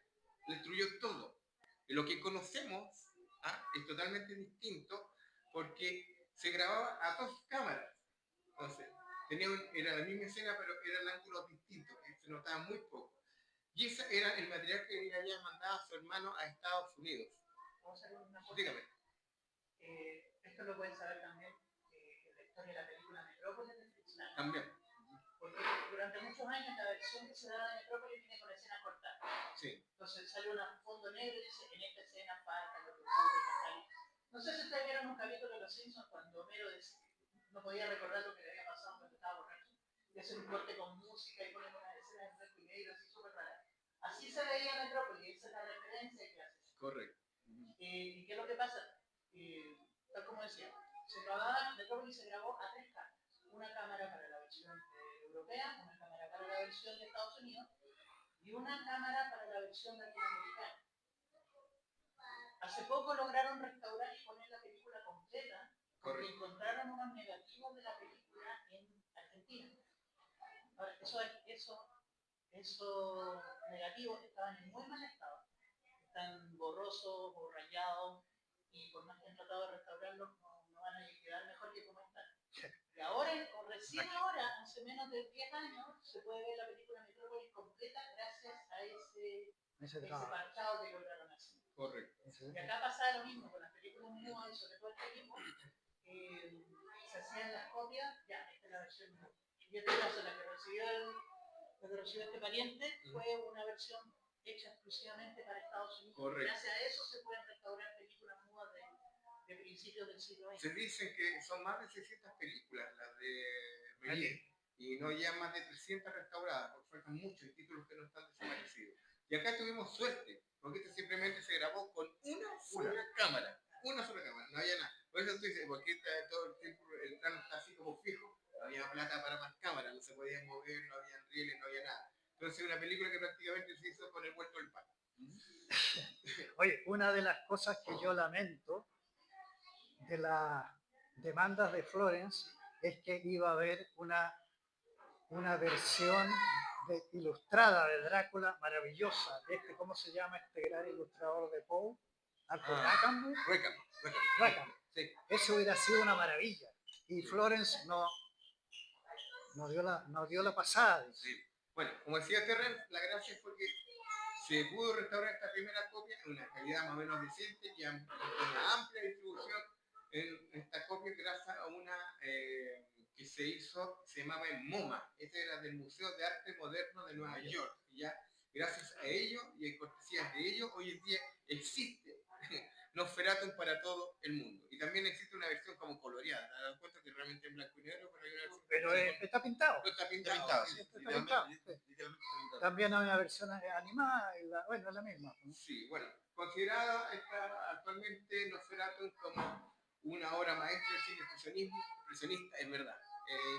[SPEAKER 1] Destruyó todo. Y lo que conocemos es totalmente distinto porque se grababa a dos cámaras. Entonces, era la misma escena, pero eran ángulos distintos, que se notaban muy poco. Y ese era el material que le había mandado a su hermano a Estados Unidos.
[SPEAKER 4] Vamos a hacer una cosa.
[SPEAKER 1] Dígame.
[SPEAKER 4] Esto lo pueden saber también en la historia de la película Metrópolis de Fritz Lang.
[SPEAKER 1] También.
[SPEAKER 4] Porque durante muchos años la versión que se daba de Metrópolis viene con escenas cortadas.
[SPEAKER 1] Sí.
[SPEAKER 4] Entonces sale un fondo negro y dice, en esta escena falta lo que ocurre. No sé si ustedes vieron un capítulo de Los Simpsons cuando Homero no podía recordar lo que le había pasado cuando estaba borracho. Y hace un corte con música y ponen una escena en blanco y negro así súper rara. Así se veía Metrópolis, esa es la referencia que hace.
[SPEAKER 1] Correcto.
[SPEAKER 4] ¿Y qué es lo que pasa? Tal como decía, Metrópolis se grabó a tres cámaras. Una cámara para la versión europea, una cámara para la versión de Estados Unidos y una cámara para la versión latinoamericana. Hace poco lograron restaurar y poner la película completa porque encontraron unos negativos de la película en Argentina. Ahora, esos negativos estaban en muy mal estado. Están borrosos o rayados y por más que han tratado de restaurarlos no van a quedar mejor que como están. Y ahora, o recién ahora, hace menos de 10 años, se puede ver la película Metrópolis completa gracias a ese parchado que lograron hacer.
[SPEAKER 1] Correcto.
[SPEAKER 4] Y acá pasaba lo mismo con las películas nuevas y sobre todo este tipo. Se hacían las copias, ya, esta es la versión nueva. Y este caso, la que recibió este pariente, fue una versión hecha exclusivamente para Estados Unidos.
[SPEAKER 1] Correcto.
[SPEAKER 4] Gracias a eso se pueden restaurar películas nuevas de principios del siglo XX.
[SPEAKER 1] Se dicen que son más de 600 películas las de Méliès y no ya más de 300 restauradas, porque faltan muchos títulos que no están desaparecidos. Y acá tuvimos suerte, porque esto simplemente se grabó con una sola cámara, no había nada. Por eso tú dices, porque todo el tiempo el plano está así como fijo, no había plata para más cámaras, no se podían mover, no había rieles, no había nada. Entonces una película que prácticamente se hizo con el vuelto del pan.
[SPEAKER 3] Oye, una de las cosas que yo lamento de las demandas de Florence es que iba a haber una versión ilustrada de Drácula maravillosa. ¿Cómo se llama este gran ilustrador de Poe? Arthur Rackham. Rackham.
[SPEAKER 1] Sí.
[SPEAKER 3] Eso hubiera sido una maravilla. Y Florence no dio la pasada.
[SPEAKER 1] Sí. Bueno, como decía Terren, la gracia fue que se pudo restaurar esta primera copia en una calidad más o menos decente y una amplia distribución en esta copia gracias a una que se llamaba MoMA. Este era del Museo de Arte Moderno de Nueva York. Y ya gracias a ello y en cortesías de ello, hoy en día existe Nosferatu para todo el mundo. Y también existe una versión como coloreada. ¿Te das cuenta que realmente en blanco y negro?
[SPEAKER 3] Pero está pintado.
[SPEAKER 1] Está pintado.
[SPEAKER 3] Está pintado. También hay una versión animada, bueno, es la misma.
[SPEAKER 1] Sí, bueno, considerada actualmente Nosferatu como una obra maestra del cine expresionista, es verdad.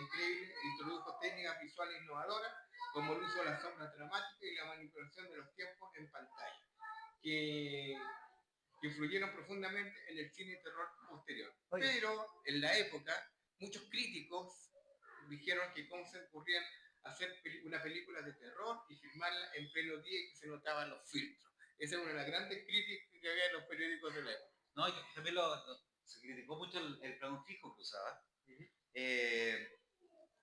[SPEAKER 1] Increíble, introdujo técnicas visuales innovadoras como el uso de las sombras dramáticas y la manipulación de los tiempos en pantalla, que influyeron profundamente en el cine terror posterior.
[SPEAKER 3] Oye.
[SPEAKER 1] Pero en la época, muchos críticos dijeron que cómo se ocurrían hacer una película de terror y filmarla en pleno día y que se notaban los filtros. Esa es una de las grandes críticas que había en los periódicos de la época.
[SPEAKER 2] No, y también se criticó mucho el plano fijo que usaba.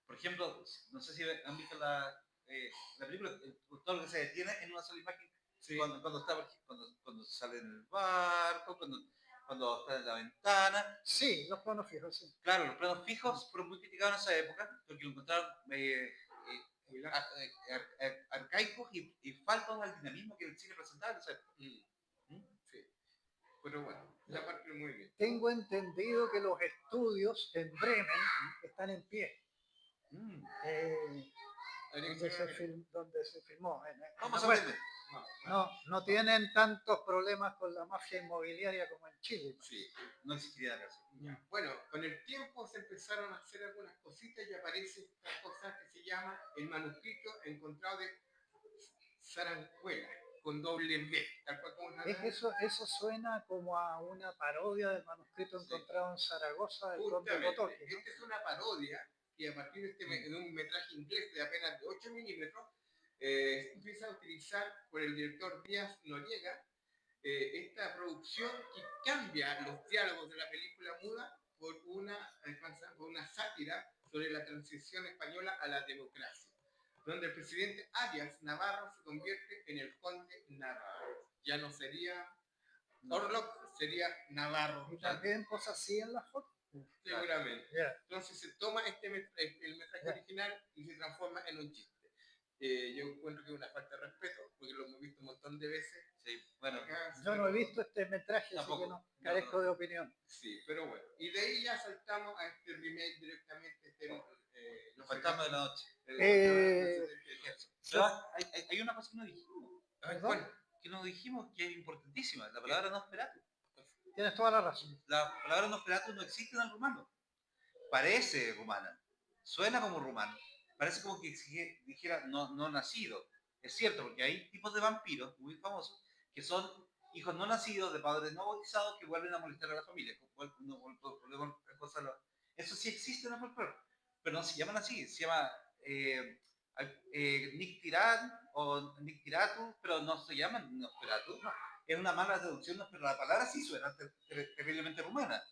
[SPEAKER 2] Por ejemplo, no sé si han visto la película, todo lo que se detiene en una sola imagen. Sí. Cuando sale en el barco, cuando está en la ventana.
[SPEAKER 3] Sí, los planos fijos, sí.
[SPEAKER 2] Claro, los planos fijos fueron muy criticados en esa época porque lo encontraron arcaicos y faltos al dinamismo que el cine presentaba en esa época.
[SPEAKER 1] Sí. Pero bueno, Esa parte muy bien.
[SPEAKER 3] Tengo entendido que los estudios en Bremen están en pie.
[SPEAKER 2] Mm.
[SPEAKER 3] Donde se filmó.
[SPEAKER 2] Vamos a
[SPEAKER 3] Bueno,
[SPEAKER 2] ver.
[SPEAKER 3] no tienen tantos problemas con la mafia inmobiliaria como en Chile.
[SPEAKER 1] Sí.
[SPEAKER 2] No existiría la casa.
[SPEAKER 1] Bueno, con el tiempo se empezaron a hacer algunas cositas y aparece esta cosa que se llama el manuscrito encontrado de Sarancuela, con doble B, tal cual como
[SPEAKER 3] Es que eso suena como a una parodia del manuscrito encontrado en Zaragoza del conde
[SPEAKER 1] Justamente,
[SPEAKER 3] Botoque, ¿no?
[SPEAKER 1] esta es una parodia y a partir de un metraje inglés de apenas de 8 milímetros, empieza a utilizar por el director Díaz Noriega esta producción que cambia los diálogos de la película muda por una sátira sobre la transición española a la democracia, donde el presidente Arias Navarro se convierte en el conde Navarro. Ya no sería Orlok, sería Navarro.
[SPEAKER 3] Y también cosas así en la foto.
[SPEAKER 1] Seguramente.
[SPEAKER 3] Yeah.
[SPEAKER 1] Entonces se toma el metraje original y se transforma en un chiste. Yo encuentro que es una falta de respeto, porque lo hemos visto un montón de veces.
[SPEAKER 2] Sí, bueno.
[SPEAKER 3] Yo no he visto este metraje,
[SPEAKER 2] Tampoco.
[SPEAKER 3] Así que no carezco de opinión.
[SPEAKER 1] Sí, pero bueno. Y de ahí ya saltamos a este remake directamente.
[SPEAKER 2] Los fantasmas de la noche.
[SPEAKER 3] Sí.
[SPEAKER 2] Hay una cosa que no dijimos.
[SPEAKER 3] ¿Perdón?
[SPEAKER 2] Que no dijimos que es importantísima. La palabra Nosferatu.
[SPEAKER 3] Tienes toda la razón.
[SPEAKER 2] La palabra Nosferatu no existe en el rumano. Parece rumana. Suena como rumano. Parece como que dijera no nacido. Es cierto, porque hay tipos de vampiros muy famosos que son hijos no nacidos de padres no bautizados que vuelven a molestar a la familia. Eso sí existe en el folclore, pero no se llaman así. Se llama Nictiran o Nictiratu, pero no se llaman Nosferatu. No. Es una mala traducción, pero la palabra sí suena terriblemente rumana.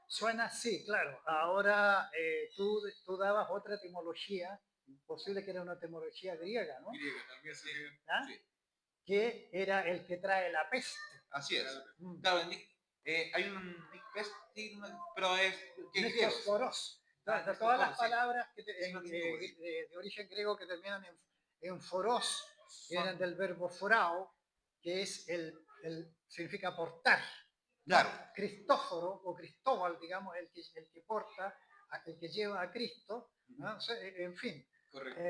[SPEAKER 3] Suena así, claro. Ahora tú dabas otra etimología, posible que era una etimología griega, ¿no?
[SPEAKER 1] Griega también, sí.
[SPEAKER 3] ¿Ah? Sí. Que era el que trae la peste.
[SPEAKER 2] Así es. Claro, hay un Nick Pesti, pero es
[SPEAKER 3] Nicoforos. Todas las palabras de origen griego que terminan en foros vienen del verbo forao, que es significa portar.
[SPEAKER 2] Claro.
[SPEAKER 3] Cristóforo o Cristóbal, digamos, el que porta, el que lleva a Cristo, ¿no? En fin.
[SPEAKER 1] Correcto.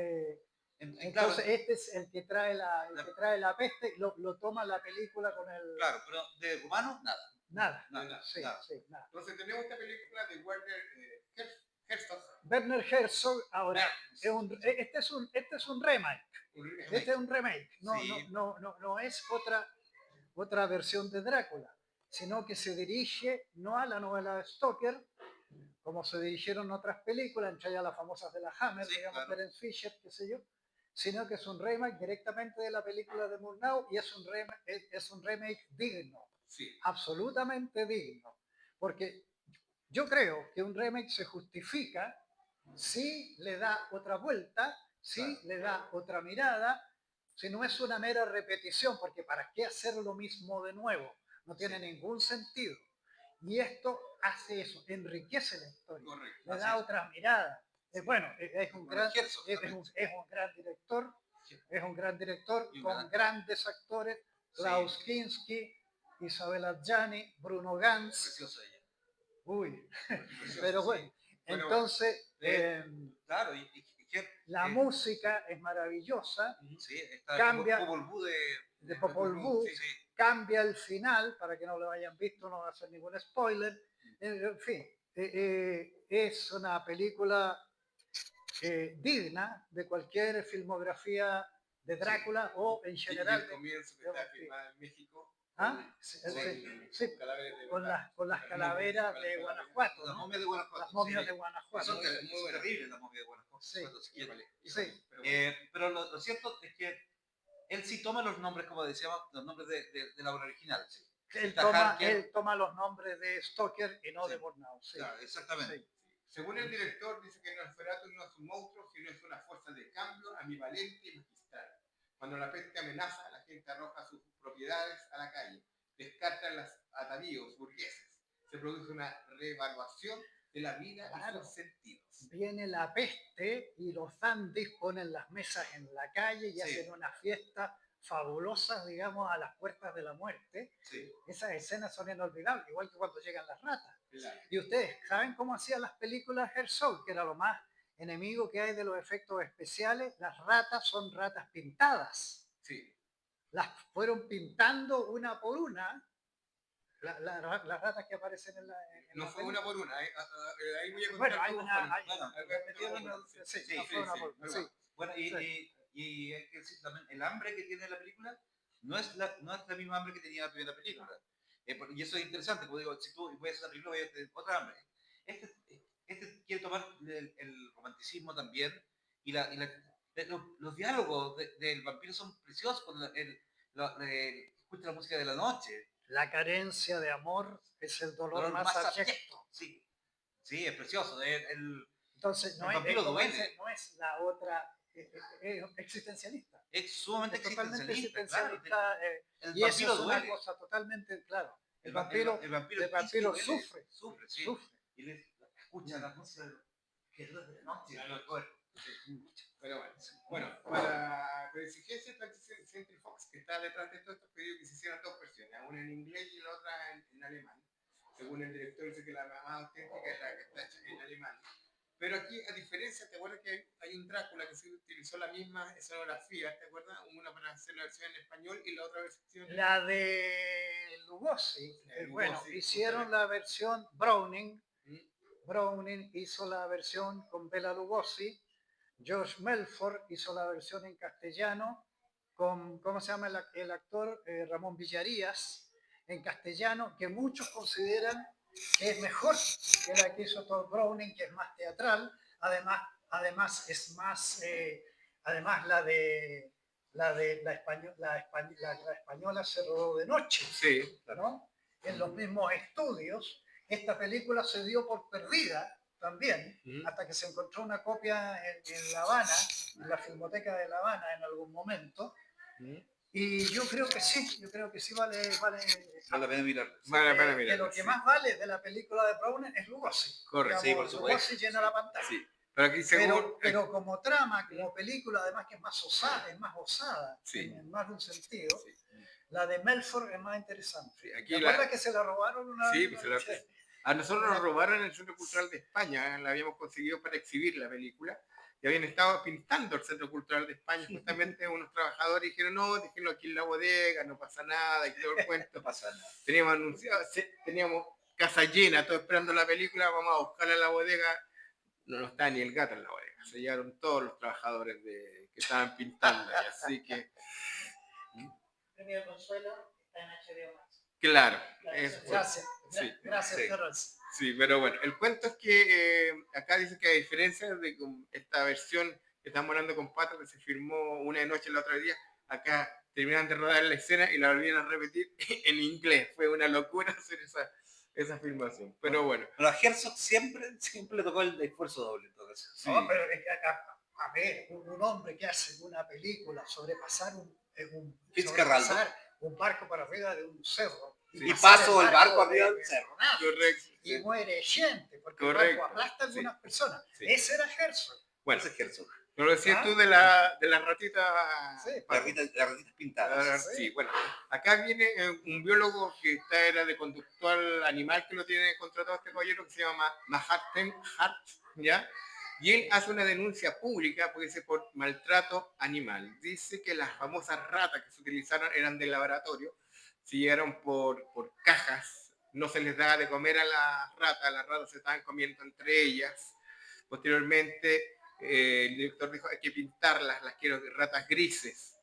[SPEAKER 3] Entonces este es el que trae la peste, lo toma la película con el...
[SPEAKER 2] Claro, pero de rumano, nada.
[SPEAKER 3] Nada. Sí, nada.
[SPEAKER 1] Entonces tenemos esta película de Werner Herzog.
[SPEAKER 3] Werner Herzog, ahora, este es un remake. Este es un remake. No es otra versión de Drácula, sino que se dirige no a la novela de Stoker, como se dirigieron otras películas, entre ellas las famosas de la Hammer,
[SPEAKER 2] sí,
[SPEAKER 3] digamos,
[SPEAKER 2] claro.
[SPEAKER 3] Terence Fisher, qué sé yo, sino que es un remake directamente de la película de Murnau y es un remake digno,
[SPEAKER 1] sí.
[SPEAKER 3] Absolutamente digno, porque yo creo que un remake se justifica si le da otra vuelta, si claro. Le da otra mirada, si no es una mera repetición, porque ¿para qué hacer lo mismo de nuevo? No tiene ningún sentido. Y esto hace eso, enriquece la historia,
[SPEAKER 1] correcto,
[SPEAKER 3] le da otra mirada. Bueno, es un gran director, es un gran director con grandes actores, Klaus Kinski, Isabel Adjani, Bruno Ganz.
[SPEAKER 2] Preciosa ella.
[SPEAKER 3] Uy, pero bueno, entonces
[SPEAKER 2] claro,
[SPEAKER 3] la música es maravillosa,
[SPEAKER 2] sí, está
[SPEAKER 3] cambia
[SPEAKER 2] Popol Vuh
[SPEAKER 3] de Popol Vuh, sí. Cambia el final, para que no lo hayan visto, no va a ser ningún spoiler, en fin, es una película digna de cualquier filmografía de Drácula sí. O en general.
[SPEAKER 1] Y el comienzo que está filmada en México.
[SPEAKER 3] ¿Ah? Sí, con las calaveras de Guanajuato.
[SPEAKER 2] Las momias de Guanajuato.
[SPEAKER 3] Las momias de Guanajuato.
[SPEAKER 2] Son terribles las momias de Guanajuato.
[SPEAKER 3] Sí.
[SPEAKER 2] Pero lo cierto es que él sí toma los nombres, como decíamos, los nombres de la obra original. Sí.
[SPEAKER 3] Él toma los nombres de Stoker y no de Murnau. Sí.
[SPEAKER 2] Claro, exactamente.
[SPEAKER 1] Sí. Según el director, dice que Nosferatu no es un monstruo, sino es una fuerza de cambio ambivalente y magistral. Cuando la peste amenaza, la gente arroja sus propiedades a la calle, descartan los atavíos burgueses, se produce una reevaluación de la vida y sus sentidos.
[SPEAKER 3] Viene la peste y los dandis ponen las mesas en la calle y hacen una fiesta fabulosas, digamos, a las puertas de la muerte,
[SPEAKER 2] Sí.
[SPEAKER 3] esas escenas son inolvidables, igual que cuando llegan las ratas.
[SPEAKER 1] Claro.
[SPEAKER 3] Y ustedes saben cómo hacían las películas Herzog, que era lo más enemigo que hay de los efectos especiales. Las ratas son ratas pintadas.
[SPEAKER 1] Sí.
[SPEAKER 3] Las fueron pintando una por una, las ratas que aparecen en la
[SPEAKER 1] No
[SPEAKER 3] la
[SPEAKER 1] fue
[SPEAKER 3] película.
[SPEAKER 1] una por una. Ahí voy a contar
[SPEAKER 3] Bueno, hay
[SPEAKER 1] cómo
[SPEAKER 3] una.
[SPEAKER 1] fueron.
[SPEAKER 2] Bueno,
[SPEAKER 3] Metieron sí,
[SPEAKER 2] sí,
[SPEAKER 3] no fue una
[SPEAKER 1] sí,
[SPEAKER 3] por una,
[SPEAKER 1] pero
[SPEAKER 3] sí.
[SPEAKER 1] bueno.
[SPEAKER 2] Bueno,
[SPEAKER 3] Sí.
[SPEAKER 2] y hay que decir también, el hambre que tiene la película no es la misma hambre que tenía la primera película. Y eso es interesante, porque digo, si tú ves la película, voy a tener otra hambre. Este quiere tomar el romanticismo también, y los diálogos del vampiro son preciosos, cuando escucha la música de la noche.
[SPEAKER 3] La carencia de amor es el dolor más
[SPEAKER 2] abyecto.
[SPEAKER 3] abyecto.
[SPEAKER 2] Sí, sí, es precioso.
[SPEAKER 3] Entonces,
[SPEAKER 2] el vampiro duele.
[SPEAKER 3] no es la otra existencialista.
[SPEAKER 2] Es sumamente
[SPEAKER 3] Es totalmente
[SPEAKER 2] existencialista,
[SPEAKER 3] existencialista.
[SPEAKER 2] el
[SPEAKER 3] Y eso
[SPEAKER 2] vampiro
[SPEAKER 3] es una
[SPEAKER 2] duele.
[SPEAKER 3] cosa totalmente, claro. El
[SPEAKER 2] El
[SPEAKER 3] vampiro
[SPEAKER 2] duele,
[SPEAKER 3] sufre.
[SPEAKER 2] sufre, sí.
[SPEAKER 3] Sufre.
[SPEAKER 2] Y escucha la música que es de noche.
[SPEAKER 1] Pero bueno, para exigencia Century Fox, que está detrás de todo esto, pidió que se hicieran dos versiones, una en inglés y la otra en alemán. Según el director, dice que la más auténtica es la que está hecha en alemán. Pero aquí, a diferencia, ¿te acuerdas que hay un Drácula que se utilizó la misma escenografía? ¿Te acuerdas? Una para hacer la versión en español y la otra versión en...
[SPEAKER 3] La de Lugosi. Bueno,
[SPEAKER 1] Lugosi,
[SPEAKER 3] hicieron la versión Browning. Browning hizo la versión con Bela Lugosi. George Melford hizo la versión en castellano con, ¿cómo se llama el actor? Ramón Villarías, en castellano, que muchos consideran que es mejor que la que hizo Todd Browning, que es más teatral. Además es más, además la española se rodó de noche,
[SPEAKER 1] Sí,
[SPEAKER 3] ¿no? En los mismos estudios. Esta película se dio por perdida también, hasta que se encontró una copia en La Habana, en la Filmoteca de La Habana en algún momento. Y yo creo que sí vale
[SPEAKER 2] la pena mirar.
[SPEAKER 3] que lo que más vale de la película de Browning es Lugosi.
[SPEAKER 1] Correcto.
[SPEAKER 2] Sí, por supuesto.
[SPEAKER 3] Lugosi llena la pantalla.
[SPEAKER 1] Sí. Pero aquí según...
[SPEAKER 3] Pero como trama, como película, además que es más osada,
[SPEAKER 1] Sí.
[SPEAKER 3] en más de un sentido,
[SPEAKER 1] Sí.
[SPEAKER 3] La de Melford es más interesante.
[SPEAKER 1] Sí, aquí
[SPEAKER 3] ¿Te acuerdas que se la robaron una
[SPEAKER 1] Sí,
[SPEAKER 3] vez?
[SPEAKER 1] pues a nosotros nos robaron en el Centro Cultural de España, la habíamos conseguido para exhibir la película, y habían estado pintando el Centro Cultural de España, justamente unos trabajadores dijeron, no, déjenlo aquí en la bodega, no pasa nada, y todo el cuento.
[SPEAKER 2] No pasa nada.
[SPEAKER 1] Teníamos anunciado, teníamos casa llena, todos esperando la película, vamos a buscarla en la bodega, no está ni el gato en la bodega, se llevaron todos los trabajadores que estaban pintando, y así que...
[SPEAKER 4] Premio de Consuelo está en HBO Max.
[SPEAKER 1] Claro,
[SPEAKER 3] Gracias.
[SPEAKER 1] Sí,
[SPEAKER 3] Gracias,
[SPEAKER 2] sí.
[SPEAKER 3] Terrence.
[SPEAKER 1] sí, pero bueno, el cuento es que acá dice que a diferencia de esta versión que estamos hablando con Pato, que se filmó una de noche la otra día, acá terminan de rodar la escena y la volvieron a repetir en inglés. Fue una locura hacer esa filmación. Pero bueno.
[SPEAKER 2] Pero a Herzog siempre le tocó el esfuerzo doble en todo caso.
[SPEAKER 1] Sí.
[SPEAKER 3] No, pero es que a ver, un hombre que hace una película sobrepasar un barco para arriba de un cerro.
[SPEAKER 2] Y paso el barco arriba del cerro.
[SPEAKER 1] Correcto.
[SPEAKER 3] Y muere gente, porque
[SPEAKER 1] Correcto.
[SPEAKER 3] el barco aplasta a algunas personas.
[SPEAKER 1] Sí.
[SPEAKER 3] Ese era Herzog.
[SPEAKER 1] Bueno,
[SPEAKER 2] Ese es Herzog.
[SPEAKER 1] ¿no lo decías tú de las ratitas?
[SPEAKER 3] Sí,
[SPEAKER 2] Las ratitas pintadas.
[SPEAKER 1] Sí, bueno, acá viene un biólogo que era de conductual animal, que lo tiene contratado este caballero, que se llama Mahatma Hart, ¿ya? Y él hace una denuncia pública, puede ser por maltrato animal. Dice que las famosas ratas que se utilizaron eran de laboratorio, se llegaron por cajas, no se les daba de comer a las ratas se estaban comiendo entre ellas. Posteriormente, el director dijo, hay que pintarlas, las quiero ratas grises.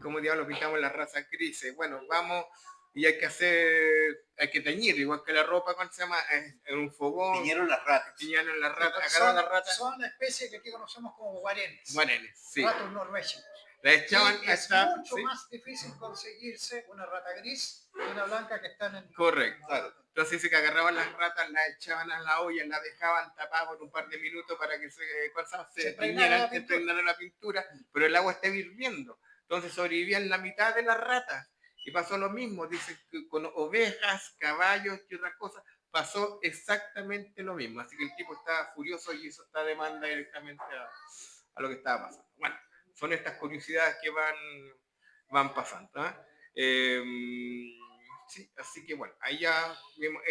[SPEAKER 1] ¿Cómo diablos pintamos las ratas grises? Bueno, vamos y hay que teñir, igual que la ropa, ¿cómo se llama? En un fogón.
[SPEAKER 2] Tiñeron las ratas.
[SPEAKER 1] Tiñaron las ratas, agarraron las ratas.
[SPEAKER 3] Son la especie que aquí conocemos como guarenes.
[SPEAKER 1] Guarenes, sí.
[SPEAKER 3] Ratos norvegianos.
[SPEAKER 1] La echaban
[SPEAKER 3] Y es
[SPEAKER 1] hasta...
[SPEAKER 3] mucho
[SPEAKER 1] ¿sí?
[SPEAKER 3] más difícil conseguirse una rata gris que una blanca que están en...
[SPEAKER 1] Correcto. Claro. Entonces dice que agarraban las ratas, las echaban a la olla, las dejaban tapadas por un par de minutos para que se impregnara la pintura, pero el agua estaba hirviendo. Entonces sobrevivían la mitad de las ratas. Y pasó lo mismo, dice, que con ovejas, caballos y otras cosas, pasó exactamente lo mismo. Así que el tipo estaba furioso y hizo esta demanda directamente a lo que estaba pasando. Bueno, son estas curiosidades que van van pasando. ¿Ah? Sí, así que bueno, ahí ya vemos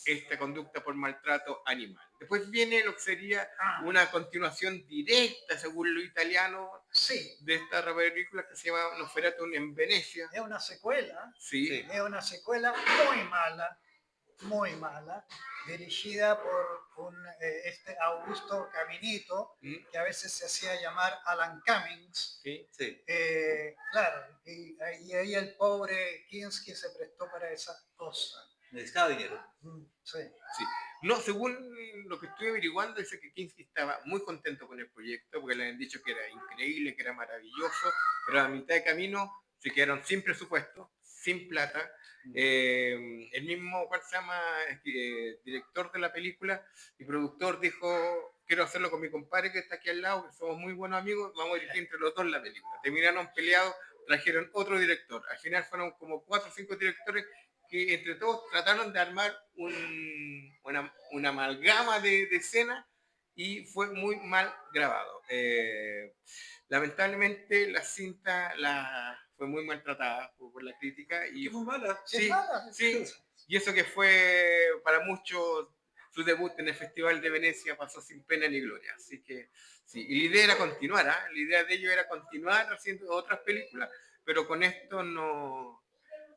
[SPEAKER 1] esta conducta por maltrato animal. Después viene lo que sería una continuación directa, según lo italiano,
[SPEAKER 3] Sí,
[SPEAKER 1] de esta película que se llama Nosferatu en Venecia.
[SPEAKER 3] es una secuela,
[SPEAKER 1] Sí,
[SPEAKER 2] Sí.
[SPEAKER 3] es una secuela muy mala, dirigida por este Augusto Caminito,
[SPEAKER 1] ¿Mm?
[SPEAKER 3] que a veces se hacía llamar Alan Cummings.
[SPEAKER 1] Sí.
[SPEAKER 2] Sí.
[SPEAKER 3] Claro, y ahí el pobre Kinski se prestó para esa cosa.
[SPEAKER 2] Necesitaba dinero.
[SPEAKER 3] Sí.
[SPEAKER 1] Sí. No, según lo que estoy averiguando, dice que Kinski estaba muy contento con el proyecto, porque le habían dicho que era increíble, que era maravilloso, pero a mitad de camino se quedaron sin presupuesto, sin plata. El mismo, ¿cuál se llama? Director de la película y productor dijo, quiero hacerlo con mi compadre que está aquí al lado, que somos muy buenos amigos, vamos a dirigir entre los dos la película. Terminaron peleados, trajeron otro director. Al final fueron como 4 o 5 directores que entre todos trataron de armar una amalgama de escenas y fue muy mal grabado. Lamentablemente la cinta fue muy maltratada por la crítica y
[SPEAKER 2] fue mala.
[SPEAKER 1] Sí, sí, y eso que fue para muchos su debut en el Festival de Venecia pasó sin pena ni gloria, así que sí, y la idea era continuar, ¿eh? La idea de ellos era continuar haciendo otras películas, pero con esto no,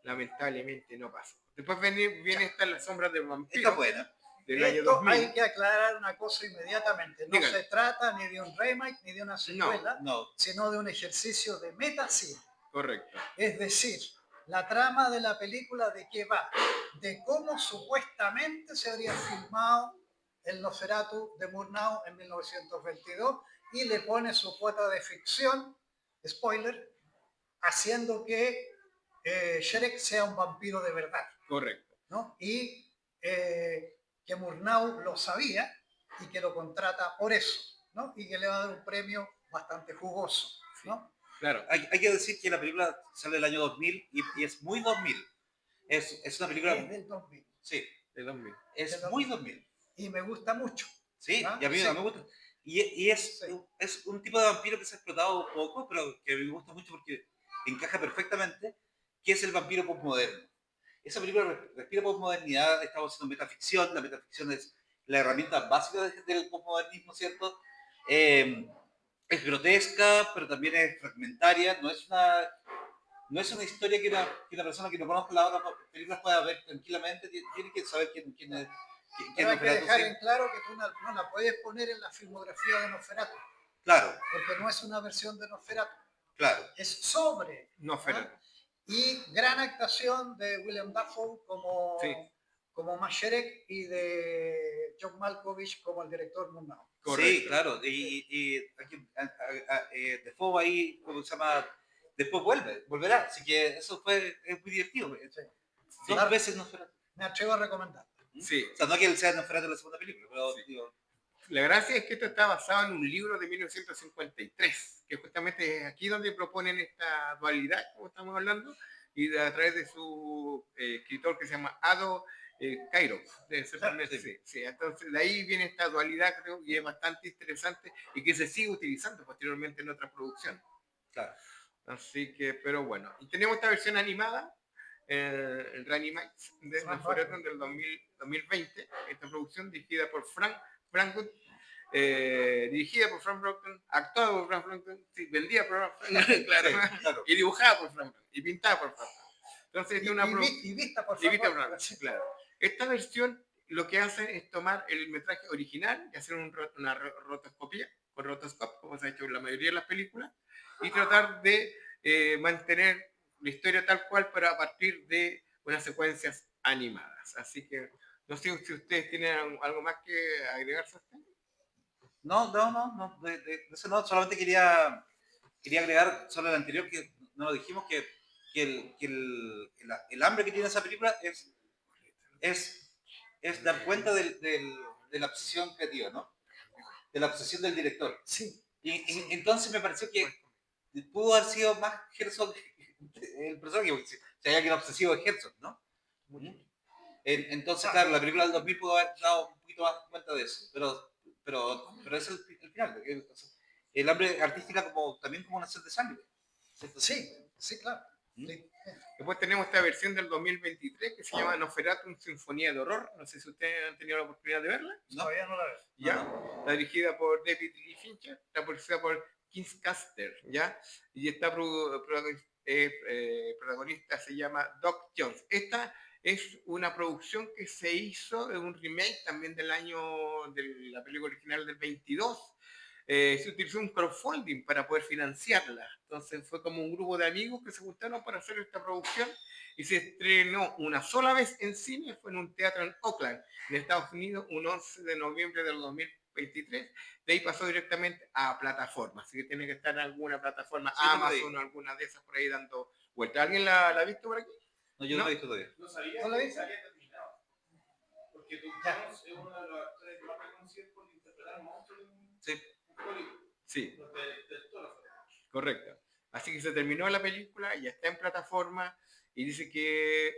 [SPEAKER 1] lamentablemente no pasó. Después viene esta La sombra del vampiro.
[SPEAKER 2] Esta buena.
[SPEAKER 1] Del año
[SPEAKER 3] Esto
[SPEAKER 1] 2000.
[SPEAKER 3] hay que aclarar una cosa inmediatamente. No
[SPEAKER 1] Dígale.
[SPEAKER 3] se trata ni de un remake ni de una secuela,
[SPEAKER 2] No.
[SPEAKER 3] sino de un ejercicio de metacine.
[SPEAKER 1] Correcto.
[SPEAKER 3] Es decir, la trama de la película de qué va, de cómo supuestamente se habría filmado el Nosferatu de Murnau en 1922 y le pone su cuota de ficción, spoiler, haciendo que Shrek sea un vampiro de verdad.
[SPEAKER 1] Correcto.
[SPEAKER 3] ¿No? Y que Murnau lo sabía y que lo contrata por eso, ¿no? Y que le va a dar un premio bastante jugoso, ¿no?
[SPEAKER 2] Claro, hay que decir que la película sale del año 2000 y es muy 2000. Es una película...
[SPEAKER 3] Es del 2000.
[SPEAKER 2] Sí,
[SPEAKER 1] del 2000.
[SPEAKER 2] Es muy 2000.
[SPEAKER 3] Y me gusta mucho.
[SPEAKER 2] Sí,
[SPEAKER 3] ¿no?
[SPEAKER 2] y a mí
[SPEAKER 3] Sí.
[SPEAKER 2] me gusta. Y es un tipo de vampiro que se ha explotado un poco, pero que me gusta mucho porque encaja perfectamente, que es el vampiro postmoderno. Esa película respira postmodernidad, estamos haciendo metafficción, la metafficción es la herramienta básica del postmodernismo, ¿cierto? Es grotesca, pero también es fragmentaria, no es una historia que una persona que no conozca las otras películas pueda ver tranquilamente, tiene que saber quién es.
[SPEAKER 3] Pero hay que dejar en claro que tú no la puedes poner en la filmografía de Nosferatu.
[SPEAKER 2] Claro.
[SPEAKER 3] Porque no es una versión de Nosferatu.
[SPEAKER 2] Claro.
[SPEAKER 3] Es sobre
[SPEAKER 1] Nosferatu.
[SPEAKER 3] Y gran actuación de William Dafoe como Masherek y de John Malkovich como el director Murnau.
[SPEAKER 2] Sí, claro. Y Dafoe ahí, ¿cómo se llama? Después volverá. Así que eso es muy divertido.
[SPEAKER 3] Sí.
[SPEAKER 2] Dos veces Nosferatu.
[SPEAKER 3] Me atrevo a recomendar.
[SPEAKER 1] Sí.
[SPEAKER 2] O sea, no que él sea Nosferatu en la segunda película, pero digo...
[SPEAKER 1] La gracia es que esto está basado en un libro de 1953, que justamente es aquí donde proponen esta dualidad, como estamos hablando, y a través de su escritor que se llama Ado Cairo. Sí. Entonces, de ahí viene esta dualidad, creo, y es bastante interesante y que se sigue utilizando posteriormente en otras producciones.
[SPEAKER 2] Claro.
[SPEAKER 1] Así que, pero bueno. Y tenemos esta versión animada, el Reanimates, de Nosferatu del 2020, esta producción dirigida por Frank Wood, dirigida por Frank Brockton, actuada por Frank Brockton, sí, vendida por Frank Brockton, claro, y dibujada por Frank Brockton, y pintada por Frank Brockton. Entonces, y vista por Frank Brockton, claro. Esta versión lo que hace es tomar el metraje original y hacer una rotoscopia, con rotoscopio, como se ha hecho en la mayoría de las películas, y tratar de mantener la historia tal cual, pero a partir de unas secuencias animadas. Así que no sé si ustedes tienen algo más que agregarse a usted.
[SPEAKER 2] No, de eso no, solamente quería agregar sobre el anterior, que no lo dijimos, que el hambre que tiene esa película es dar cuenta de la obsesión creativa, ¿no? De la obsesión del director.
[SPEAKER 3] Sí.
[SPEAKER 2] Y entonces me pareció que pudo haber sido más Herzog el personaje, porque si hay alguien obsesivo de Herzog, ¿no? Entonces, claro, la película del 2000 pudo haber dado un poquito más cuenta de eso, pero es el final. El hambre artística también como una sed de sangre. ¿cierto?
[SPEAKER 3] Sí, claro.
[SPEAKER 2] ¿Mm?
[SPEAKER 3] Sí.
[SPEAKER 1] Después tenemos esta versión del 2023 que se llama Nosferatu, Sinfonía de Horror. No sé si ustedes han tenido la oportunidad de verla.
[SPEAKER 2] ¿No?
[SPEAKER 3] Todavía no la veo.
[SPEAKER 1] ¿Ya?
[SPEAKER 2] No.
[SPEAKER 1] Está dirigida por David Lee Fincher, está producida por Keith Caster, ¿ya? Y está protagonista se llama Doc Jones. Esta es una producción que se hizo, es un remake también del año de la película original del 22. Se utilizó un crowdfunding para poder financiarla. Entonces fue como un grupo de amigos que se juntaron para hacer esta producción y se estrenó una sola vez en cine, fue en un teatro en Oakland, en Estados Unidos, un 11 de noviembre del 2023. De ahí pasó directamente a plataformas, así que tiene que estar en alguna plataforma,
[SPEAKER 2] Sí,
[SPEAKER 1] Amazon o alguna de esas por ahí dando vuelta. ¿Alguien la ha visto por aquí?
[SPEAKER 2] No, yo no la he visto todavía.
[SPEAKER 5] No sabía
[SPEAKER 3] ¿No la
[SPEAKER 5] que
[SPEAKER 3] viste?
[SPEAKER 5] se había terminado. Porque Doug
[SPEAKER 3] Ya.
[SPEAKER 5] Jones es uno de los actores más reconocidos por interpretar monstruos en
[SPEAKER 1] Sí.
[SPEAKER 5] Hollywood.
[SPEAKER 1] Sí.
[SPEAKER 5] De todas las formas.
[SPEAKER 1] Correcto. Así que se terminó la película, ya está en plataforma y dice que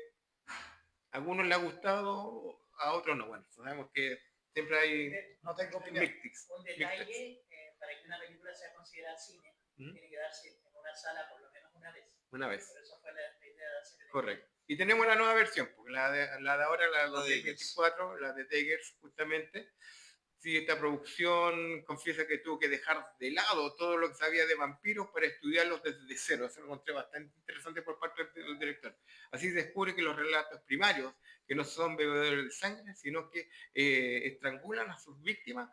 [SPEAKER 1] a algunos le ha gustado, a otros no. Bueno, sabemos que siempre hay
[SPEAKER 3] No tengo opinión.
[SPEAKER 1] mixed.
[SPEAKER 4] Un detalle, para que una película sea considerada cine,
[SPEAKER 1] ¿Mm?
[SPEAKER 4] tiene que darse en una sala por lo menos una vez.
[SPEAKER 1] Una vez.
[SPEAKER 4] Por eso fue la idea de hacer el
[SPEAKER 1] Correcto. Y tenemos la nueva versión, porque la de ahora, la de 2024, la de Deggers, justamente. Sí, esta producción confiesa que tuvo que dejar de lado todo lo que sabía de vampiros para estudiarlos desde cero. Eso lo encontré bastante interesante por parte del director. Así se descubre que los relatos primarios, que no son bebedores de sangre, sino que estrangulan a sus víctimas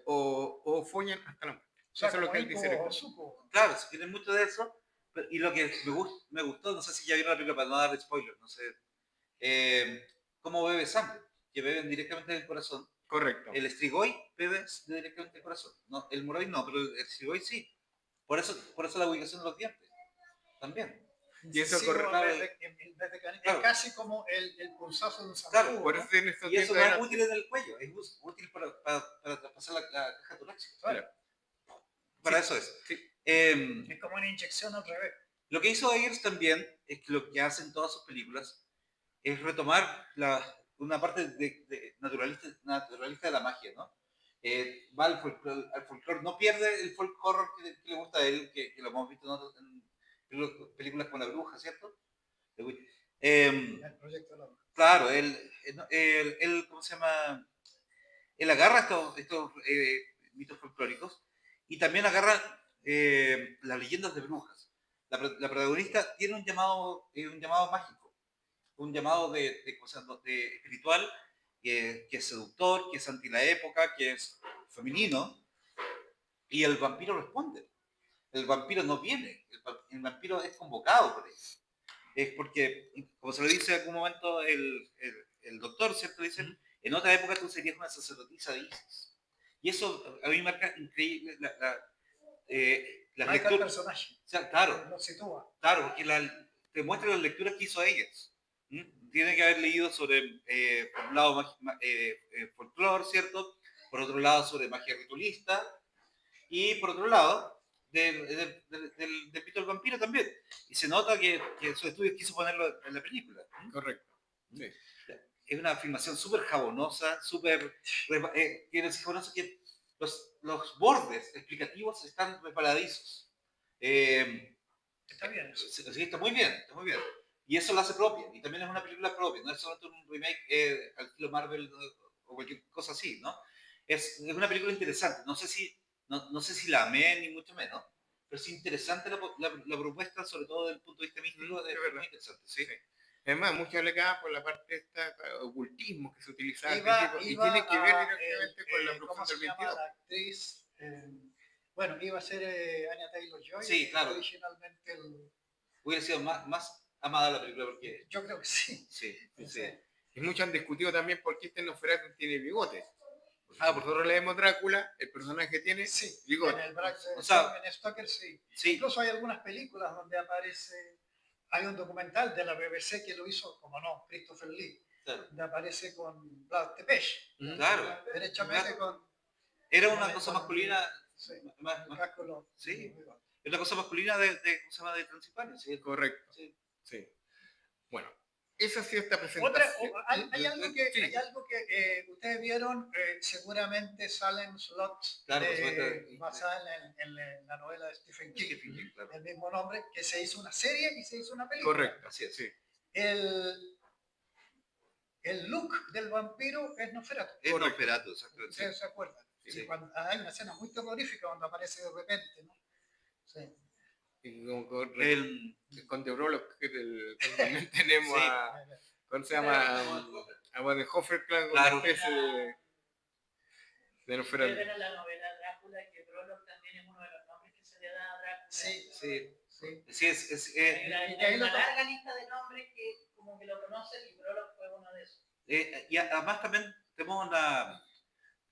[SPEAKER 1] o follan hasta la muerte.
[SPEAKER 3] O sea,
[SPEAKER 1] Eso es lo que él dice.
[SPEAKER 2] Claro, se tiene mucho de eso. Y lo que me gustó, no sé si ya vieron la película para no dar spoilers, no sé, cómo bebe sangre, que beben directamente del corazón.
[SPEAKER 1] Correcto.
[SPEAKER 2] El Strigoi bebe directamente del corazón. No, el Moroi no, pero el Strigoi sí. Por eso la ubicación de los dientes. También.
[SPEAKER 1] Y eso
[SPEAKER 3] Sí,
[SPEAKER 1] correcto.
[SPEAKER 3] Es casi como el pulsazo de un zancudo.
[SPEAKER 2] Claro,
[SPEAKER 1] Por eso en estos
[SPEAKER 2] y eso
[SPEAKER 1] tiempos
[SPEAKER 2] no
[SPEAKER 1] era-
[SPEAKER 2] es útil en el cuello, es útil para traspasar la caja torácica.
[SPEAKER 1] Claro.
[SPEAKER 2] Para
[SPEAKER 1] Sí,
[SPEAKER 2] eso es.
[SPEAKER 1] sí.
[SPEAKER 3] Es como una inyección al revés.
[SPEAKER 2] Lo que hizo Eggers también es que lo que hace en todas sus películas es retomar una parte naturalista de la magia, ¿no? Va al folclore, no pierde el folk horror que le gusta a él, que lo hemos visto en películas como La Bruja, ¿cierto?
[SPEAKER 3] El proyecto de la bruja.
[SPEAKER 2] Claro, él ¿cómo se llama? Él agarra estos mitos folclóricos y también agarra las leyendas de brujas. La protagonista tiene un llamado mágico, un llamado de espiritual, que es seductor, que es anti la época, que es femenino, y el vampiro responde. El vampiro no viene, el vampiro es convocado por él. Es porque, como se lo dice en algún momento el doctor, ¿cierto? Dice, en otra época tú serías una sacerdotisa de Isis. Y eso a mí marca increíble las
[SPEAKER 3] Marca el
[SPEAKER 2] lecturas.
[SPEAKER 3] personaje.
[SPEAKER 2] O sea, claro,
[SPEAKER 3] Lo sitúa.
[SPEAKER 2] claro, porque te muestra las lecturas que hizo ellas. Tiene que haber leído sobre, por un lado, folclore, ¿cierto? Por otro lado, sobre magia ritualista. Y por otro lado, del mito del vampiro también. Y se nota que sus estudios quiso ponerlo en la película.
[SPEAKER 1] Correcto. Sí.
[SPEAKER 2] Es una filmación súper jabonosa, súper... quiero decir jabonosa que los bordes explicativos están resbaladizos.
[SPEAKER 3] Está bien.
[SPEAKER 2] Sí, está muy bien, está muy bien. Y eso lo hace propia. Y también es una película propia, no es solamente un remake al estilo Marvel o cualquier cosa así, ¿no? Es una película interesante. No sé si la amé, ni mucho menos, pero es interesante la propuesta, sobre todo desde el punto de vista místico, es muy interesante, ¿sí?
[SPEAKER 1] Sí. Además, mucho le queda por la parte de esta ocultismo que se utilizaba al
[SPEAKER 3] Iba
[SPEAKER 1] principio, y tiene que ver
[SPEAKER 3] a,
[SPEAKER 1] directamente con la
[SPEAKER 3] ¿cómo
[SPEAKER 1] producción
[SPEAKER 3] se
[SPEAKER 1] del
[SPEAKER 3] llama
[SPEAKER 1] 22.
[SPEAKER 3] la actriz? Bueno, iba a ser Anya Taylor-Joy.
[SPEAKER 2] Sí, claro.
[SPEAKER 3] Originalmente
[SPEAKER 2] Hubiera sido más amada la película porque...
[SPEAKER 3] yo creo que sí.
[SPEAKER 2] Sí.
[SPEAKER 1] Y muchos han discutido también por qué este Nosferatu tiene bigotes. Por nosotros leemos Drácula, el personaje tiene bigotes.
[SPEAKER 3] En el Bram
[SPEAKER 2] O sea,
[SPEAKER 3] Stoker sí.
[SPEAKER 2] Sí,
[SPEAKER 3] Incluso hay algunas películas donde aparece, hay un documental de la BBC que lo hizo, como no, Christopher Lee,
[SPEAKER 2] claro.
[SPEAKER 3] donde aparece con Vlad Tepes.
[SPEAKER 2] Claro.
[SPEAKER 3] Derechamente con...
[SPEAKER 2] Era una cosa masculina.
[SPEAKER 3] Sí,
[SPEAKER 2] Más,
[SPEAKER 3] el casco lo-
[SPEAKER 2] sí. Es una cosa masculina ¿cómo se llama? De Transilvania, ¿sí?
[SPEAKER 1] Correcto.
[SPEAKER 2] Sí.
[SPEAKER 1] Sí. Bueno, esa sí está
[SPEAKER 3] Otra,
[SPEAKER 1] presentación.
[SPEAKER 3] hay algo que,
[SPEAKER 1] Sí.
[SPEAKER 3] hay algo que ustedes vieron, seguramente Salem Slot,
[SPEAKER 2] Claro, por supuesto.
[SPEAKER 3] basada en la novela de Stephen King,
[SPEAKER 2] Sí, claro.
[SPEAKER 3] del mismo nombre, que se hizo una serie y se hizo una película.
[SPEAKER 1] Correcto,
[SPEAKER 2] Así es.
[SPEAKER 1] sí.
[SPEAKER 3] El look del vampiro es Nosferatu.
[SPEAKER 2] Es
[SPEAKER 1] Correcto.
[SPEAKER 2] Nosferatu, exacto. Sí.
[SPEAKER 3] Ustedes se acuerdan.
[SPEAKER 2] Sí.
[SPEAKER 3] Y hay una escena muy terrorífica donde aparece de repente, ¿no? Sí.
[SPEAKER 1] Y como
[SPEAKER 2] El,
[SPEAKER 1] con The Brolock, que también tenemos
[SPEAKER 2] Sí.
[SPEAKER 1] a, ¿cómo se llama? A Bodenhofer, claro,
[SPEAKER 2] Claro.
[SPEAKER 1] una especie de Nosferatu.
[SPEAKER 4] Ustedes ven en la novela Drácula que Brolock también es uno de los nombres que se le da a Drácula.
[SPEAKER 3] Sí,
[SPEAKER 2] sí.
[SPEAKER 3] sí.
[SPEAKER 2] Sí,
[SPEAKER 4] Hay una,
[SPEAKER 3] y
[SPEAKER 4] hay
[SPEAKER 3] ahí
[SPEAKER 4] una
[SPEAKER 3] lo-
[SPEAKER 4] larga lista de nombres que como que lo conocen y Brolock fue uno de esos.
[SPEAKER 2] y además también tenemos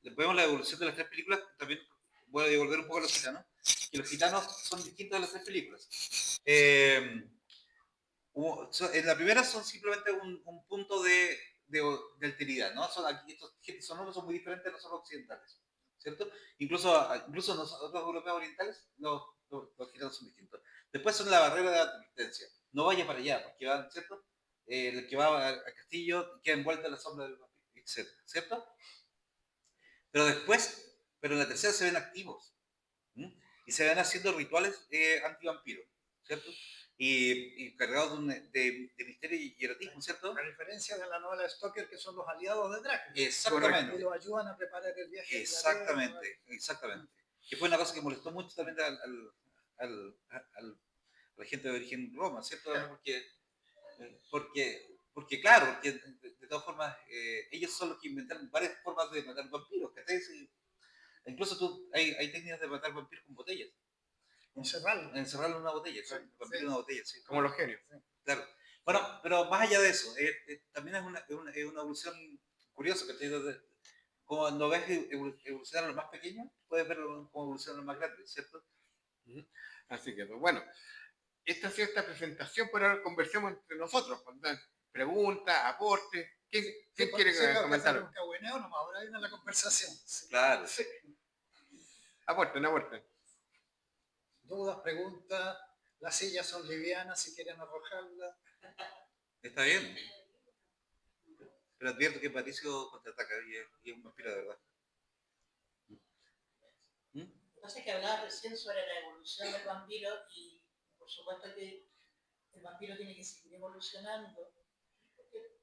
[SPEAKER 2] vemos la evolución de las 3 películas. También voy a devolver un poco a los gitanos, que los gitanos son distintos de las 3 películas. En la primera son simplemente un punto de alteridad, ¿no? Aquí estos sonoros son muy diferentes a nosotros occidentales, ¿cierto? Incluso nosotros europeos orientales, los gitanos son distintos. Después son la barrera de advertencia. No vaya para allá, porque van, ¿cierto? El que va al castillo queda envuelto en la sombra del vampiro, etc., ¿cierto? Pero en la tercera se ven activos, ¿m? Y se ven haciendo rituales antivampiros, ¿cierto? Y cargados de misterio y erotismo, ¿cierto?
[SPEAKER 3] A diferencia de la novela de Stoker, que son los aliados de Drácula.
[SPEAKER 2] Exactamente.
[SPEAKER 3] Y lo ayudan a preparar el viaje.
[SPEAKER 2] Exactamente. Que fue una cosa que molestó mucho también a la gente de origen Roma, ¿cierto? Porque claro, porque de todas formas, ellos son los que inventaron varias formas de matar vampiros, ¿cachai? Incluso hay técnicas de matar vampiros con botellas. Encerrarlo en una botella, claro.
[SPEAKER 3] Sí,
[SPEAKER 2] Vampiro
[SPEAKER 3] sí.
[SPEAKER 2] en una botella, sí.
[SPEAKER 1] Como los genios.
[SPEAKER 2] Claro. Bueno, pero más allá de eso, también es una evolución curiosa, que cuando ves evolucionar a los más pequeños, puedes verlo como evolucionar a los más grandes, ¿cierto?
[SPEAKER 1] Así que, bueno, esta sí esta presentación, por ahora conversemos entre nosotros. Preguntas, aportes. ¿Quién quiere comentar?
[SPEAKER 3] Un cagüeneo nomás, ahora viene la conversación. Sí.
[SPEAKER 2] Claro.
[SPEAKER 3] Sí.
[SPEAKER 1] Aporten.
[SPEAKER 3] Dudas, preguntas, las sillas son livianas si quieren arrojarlas.
[SPEAKER 2] Está bien. Pero advierto que Patricio contraataca y es un vampiro de verdad.
[SPEAKER 4] Lo que pasa es que hablaba recién sobre la evolución del vampiro y por supuesto que el vampiro tiene que seguir evolucionando. Porque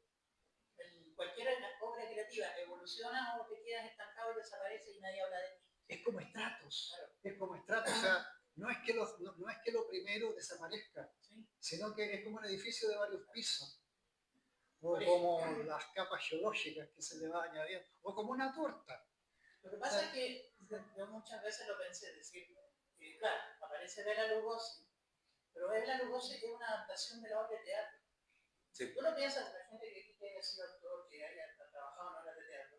[SPEAKER 4] cualquier obra creativa evoluciona o te quedas estancado y desaparece y nadie habla de ti.
[SPEAKER 3] Es como estratos.
[SPEAKER 4] Claro.
[SPEAKER 3] Es como estratos. O sea, no es que lo primero desaparezca,
[SPEAKER 4] ¿Sí?
[SPEAKER 3] sino que es como un edificio de varios pisos. O como las capas geológicas que se le va añadiendo. O como una torta.
[SPEAKER 4] Lo que pasa es que yo muchas veces lo pensé, es decir, claro, aparece Bela Lugosi, pero Bela Lugosi es una adaptación de la obra de teatro.
[SPEAKER 2] Sí.
[SPEAKER 4] Tú lo piensas, la gente que haya sido actor, que haya trabajado en obras de teatro,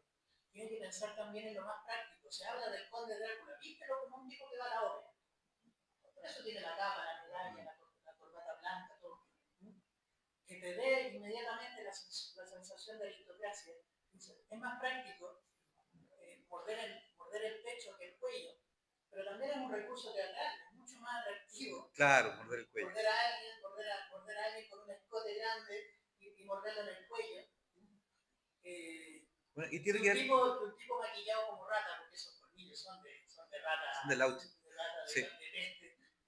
[SPEAKER 4] tiene que pensar también en lo más práctico. Se habla del conde Drácula, vístelo como un tipo que va a la obra. Por eso tiene la capa, la medalla, la corbata blanca, todo. Que te dé inmediatamente la sensación de aristocracia. Es más práctico morder el pecho que el cuello, pero también es un recurso teatral, es mucho más atractivo.
[SPEAKER 2] Claro, morder el cuello.
[SPEAKER 4] Morder a alguien con un escote grande y morderlo en el cuello.
[SPEAKER 2] Bueno, y tiene
[SPEAKER 4] un,
[SPEAKER 2] que
[SPEAKER 4] tipo maquillado como rata, porque esos colmillos son de rata.
[SPEAKER 2] Son de lauche.
[SPEAKER 4] De rata,
[SPEAKER 2] Sí.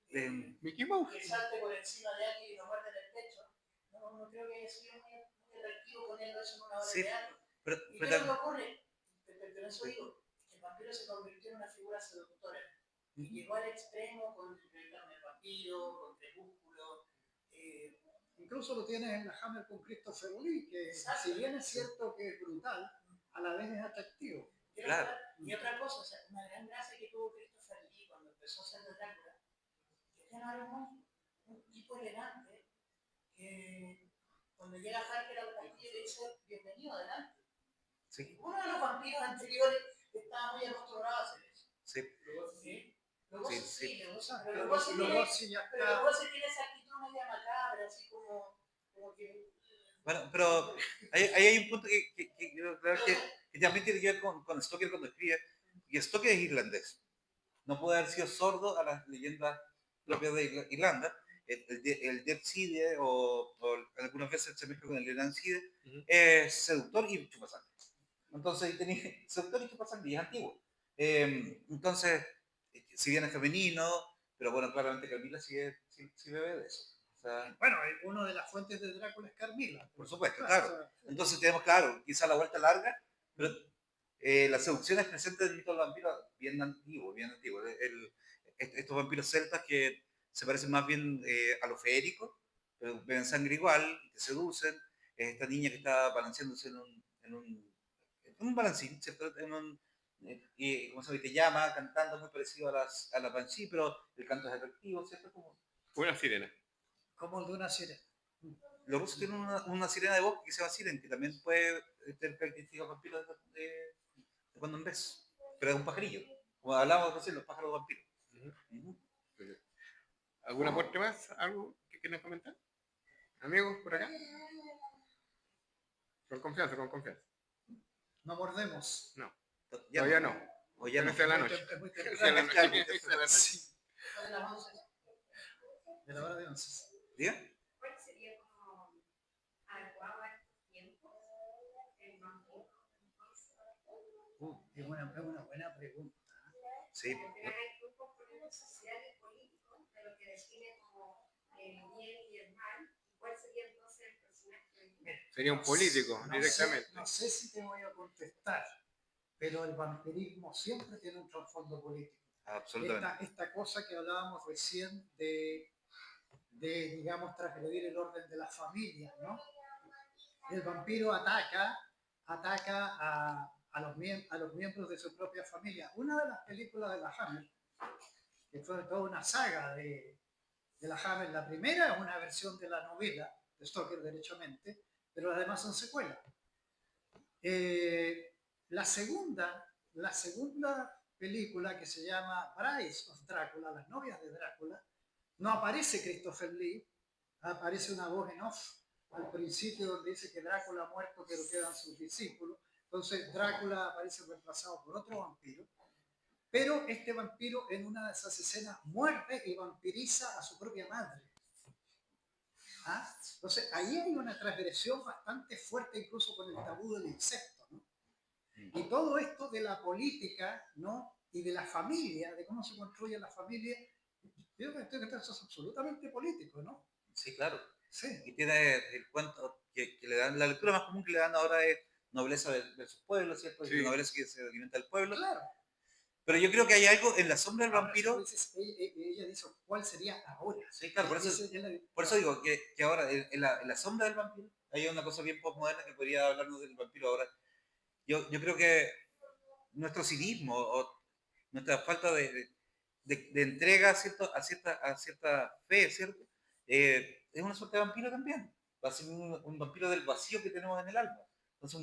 [SPEAKER 4] de
[SPEAKER 1] Mickey Mouse.
[SPEAKER 4] que salte por encima de alguien y lo muerde en el pecho. No creo que haya sido muy atractivo ponerlo eso en una obra de teatro. ¿Y qué es lo que ocurre? Pero eso digo, que el vampiro se convirtió en una figura seductora. Y llegó al extremo con el carne del vampiro, con Crepúsculo.
[SPEAKER 3] Incluso lo tienes en la Hammer con Christopher Lee, que
[SPEAKER 4] Exacto.
[SPEAKER 3] si bien es cierto que es brutal, a la vez es atractivo.
[SPEAKER 2] Claro.
[SPEAKER 4] Y otra cosa, o sea, una gran gracia que tuvo Christopher Lee cuando empezó a ser de Drácula, que ya no era un tipo elegante, que cuando llega Harker al castillo le dice, bienvenido, adelante.
[SPEAKER 2] Sí.
[SPEAKER 4] Uno de los vampiros anteriores estaba muy acostumbrado a hacer eso.
[SPEAKER 2] Sí.
[SPEAKER 4] ¿Sí? Luego
[SPEAKER 2] Sí.
[SPEAKER 4] Pero luego sí tiene esa actitud media macabra, así como que...
[SPEAKER 2] Bueno, pero ahí hay un punto que también tiene que ver con Stoker cuando escribe, y Stoker es irlandés. No puede haber sido sordo a las leyendas propias de Irlanda, el Depside o algunas veces se mezcla con el Irancide,
[SPEAKER 1] Ujú.
[SPEAKER 2] es seductor y chupasangre. Entonces, ahí tenéis seductor y chupasangre, y es antiguo. Entonces, si bien es femenino, pero bueno, claramente Camila sí bebe de eso. O sea,
[SPEAKER 3] Bueno, una de las fuentes de Drácula es Carmila.
[SPEAKER 2] por supuesto,
[SPEAKER 3] Claro,
[SPEAKER 2] claro.
[SPEAKER 3] o sea,
[SPEAKER 2] Entonces tenemos, claro, quizá la vuelta larga, pero la seducción es presente del mito del vampiro bien antiguo, bien antiguo. Estos vampiros celtas que se parecen más bien a los feéricos, pero beben sangre igual, y te seducen. Esta niña que está balanceándose en un balancín, ¿cierto? Y como se llama, te llama cantando muy parecido a la Banshee, pero el canto es atractivo, ¿cierto? Como,
[SPEAKER 1] Una sirena.
[SPEAKER 3] como el de una sirena.
[SPEAKER 2] los rusos tienen una sirena de bosque que se llama siren, que también puede tener características vampiros de cuando en vez. Pero es un pajarillo. Como hablábamos recién, los pájaros vampiros.
[SPEAKER 1] Ujú. ¿Algún aporte más? ¿Algo que quieran comentar? Amigos, por acá. Con confianza, con confianza.
[SPEAKER 3] No mordemos.
[SPEAKER 1] No,
[SPEAKER 2] Ya
[SPEAKER 1] todavía no.
[SPEAKER 2] O ya no.
[SPEAKER 1] Esa es la
[SPEAKER 3] Muy
[SPEAKER 1] noche.
[SPEAKER 3] tem- es muy
[SPEAKER 1] Esa es
[SPEAKER 3] temprano.
[SPEAKER 1] la noche.
[SPEAKER 2] Claro,
[SPEAKER 1] Esa es la noche.
[SPEAKER 3] Sí,
[SPEAKER 4] de las 11.
[SPEAKER 3] de la hora de 11.
[SPEAKER 2] ¿Diga?
[SPEAKER 6] ¿Cuál sería como adecuado a estos tiempos el vampiro?
[SPEAKER 3] Es una buena pregunta.
[SPEAKER 2] Sí.
[SPEAKER 6] Porque hay grupos sociales y políticos de lo que define como el bien y el mal. ¿Cuál sería entonces el personaje?
[SPEAKER 1] Sería un político, directamente.
[SPEAKER 3] No sé si te voy a contestar, pero el vampirismo siempre tiene un trasfondo político.
[SPEAKER 2] Absolutamente.
[SPEAKER 3] Esta cosa que hablábamos recién de, digamos, transgredir el orden de la familia, ¿no? El vampiro ataca a los miembros de su propia familia. Una de las películas de la Hammer, que fue toda una saga de la Hammer, la primera es una versión de la novela de Stoker, derechamente, pero las demás son secuelas. La segunda película, que se llama Brides of Drácula, Las novias de Drácula, no aparece Christopher Lee, aparece una voz en off al principio donde dice que Drácula ha muerto pero quedan sus discípulos. Entonces Drácula aparece reemplazado por otro vampiro, pero este vampiro en una de esas escenas muerde y vampiriza a su propia madre. ¿Ah? Entonces ahí hay una transgresión bastante fuerte incluso con el tabú del incesto, ¿no? Y todo esto de la política, ¿no? Y de la familia, de cómo se construye la familia, yo creo que eso es absolutamente político, ¿no?
[SPEAKER 2] Sí, claro.
[SPEAKER 3] Sí.
[SPEAKER 2] Y tiene el cuento que le dan, la lectura más común que le dan ahora es nobleza versus pueblo, ¿cierto?
[SPEAKER 1] Sí.
[SPEAKER 2] Nobleza que se alimenta del pueblo.
[SPEAKER 3] Claro.
[SPEAKER 2] Pero yo creo que hay algo en la sombra del
[SPEAKER 3] Ahora,
[SPEAKER 2] vampiro.
[SPEAKER 3] ella dice, ¿cuál sería ahora?
[SPEAKER 2] Sí, claro, por eso digo que ahora en la sombra del vampiro hay una cosa bien postmoderna que podría hablarnos del vampiro ahora. Yo creo que nuestro cinismo o nuestra falta de entrega a cierta fe, ¿cierto? Es una suerte de vampiro también. Va a ser un vampiro del vacío que tenemos en el alma. Entonces,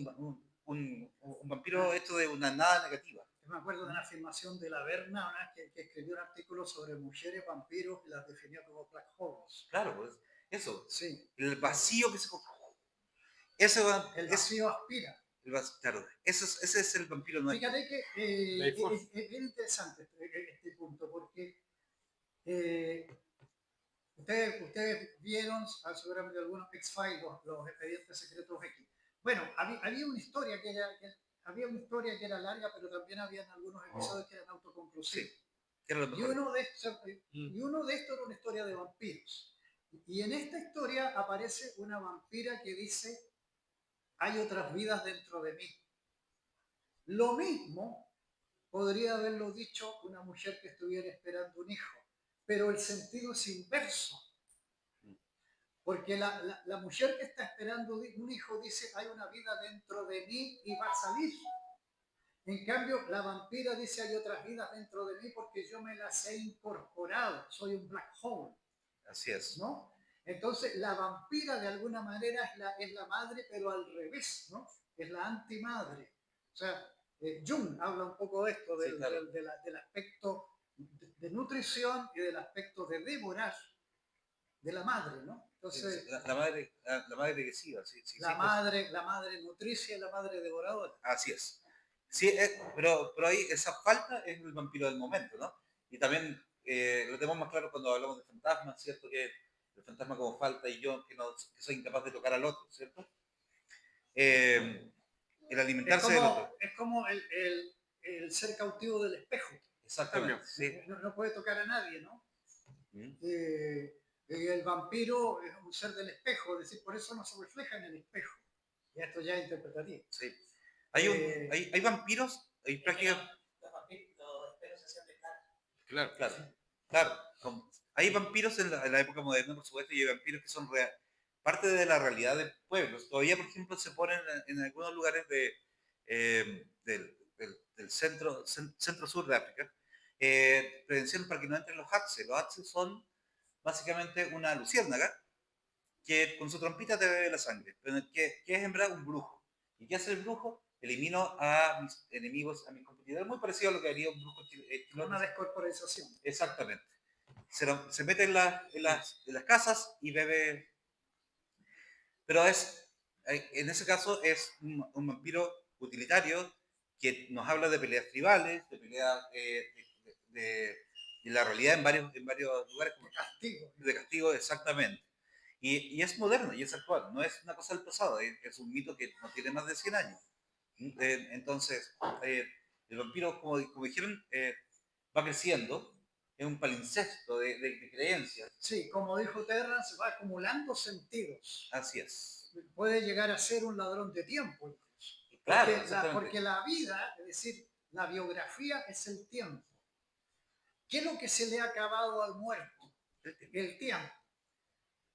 [SPEAKER 2] un vampiro hecho de una nada negativa.
[SPEAKER 3] Yo me acuerdo de una afirmación de la Verna, que escribió un artículo sobre mujeres vampiros y las definió como black holes.
[SPEAKER 2] Claro, pues, eso.
[SPEAKER 3] Sí.
[SPEAKER 2] El vacío que se...
[SPEAKER 3] El vacío aspira.
[SPEAKER 2] Claro, ese es el vampiro nuestro.
[SPEAKER 3] Fíjate que es interesante este punto, porque ustedes vieron, seguramente algunos X-Files, los expedientes secretos X. Bueno, había una historia que era larga, pero también habían algunos episodios que eran autoconclusivos.
[SPEAKER 2] Sí, era lo
[SPEAKER 3] Y
[SPEAKER 2] mejor.
[SPEAKER 3] uno de estos era una historia de vampiros. Y en esta historia aparece una vampira que dice: hay otras vidas dentro de mí. Lo mismo podría haberlo dicho una mujer que estuviera esperando un hijo, pero el sentido es inverso. Porque la mujer que está esperando un hijo dice: hay una vida dentro de mí y va a salir. En cambio, la vampira dice: hay otras vidas dentro de mí porque yo me las he incorporado, soy un black hole.
[SPEAKER 2] Así es.
[SPEAKER 3] ¿No? Entonces, la vampira de alguna manera es la madre, pero al revés, ¿no? Es la antimadre. O sea, Jung habla un poco de esto,
[SPEAKER 2] Sí, claro.
[SPEAKER 3] del aspecto de nutrición y del aspecto de devorar de la madre, ¿no? Entonces,
[SPEAKER 2] la madre regresiva, sí,
[SPEAKER 3] la madre nutricia y la madre devoradora.
[SPEAKER 2] Así es. Sí, pero ahí esa falta es el vampiro del momento, ¿no? Y también lo tenemos más claro cuando hablamos de fantasmas, ¿cierto? Que El fantasma como falta y yo que soy incapaz de tocar al otro, ¿cierto? El alimentarse del otro.
[SPEAKER 3] Es como el ser cautivo del espejo.
[SPEAKER 2] Exactamente, sí.
[SPEAKER 3] No puede tocar a nadie, ¿no?
[SPEAKER 2] ¿Mm?
[SPEAKER 3] El vampiro es un ser del espejo, es decir, por eso no se refleja en el espejo. Y esto ya es interpretativo.
[SPEAKER 2] Sí. Hay vampiros, hay prácticamente...
[SPEAKER 4] Los espejos se hacían de
[SPEAKER 1] Claro.
[SPEAKER 2] Claro. Hay vampiros en la época moderna, por supuesto, y hay vampiros que son parte de la realidad de pueblos. Todavía, por ejemplo, se ponen en algunos lugares del centro-sur de África, prevención para que no entren los Hatse. Los Hatse son básicamente una luciérnaga que con su trompita te bebe la sangre, pero que es en verdad un brujo. ¿Y qué hace el brujo? Elimino a mis enemigos, a mis competidores, muy parecido a lo que haría un brujo chileno.
[SPEAKER 3] Una descorporalización.
[SPEAKER 2] Exactamente. Se mete en las casas y bebe. Pero en ese caso es un vampiro utilitario que nos habla de peleas tribales, de peleas de la realidad en varios lugares. Como
[SPEAKER 3] Castigo.
[SPEAKER 2] De castigo, exactamente. Y es moderno y es actual, no es una cosa del pasado, es un mito que no tiene más de 100 años. Entonces, el vampiro, como dijeron, va creciendo, es un palincesto de creencias.
[SPEAKER 3] Sí, como dijo Terrance, va acumulando sentidos.
[SPEAKER 2] Así es.
[SPEAKER 3] Puede llegar a ser un ladrón de tiempo incluso.
[SPEAKER 2] Claro,
[SPEAKER 3] Porque la vida, es decir, la biografía es el tiempo. ¿Qué es lo que se le ha acabado al muerto? El tiempo.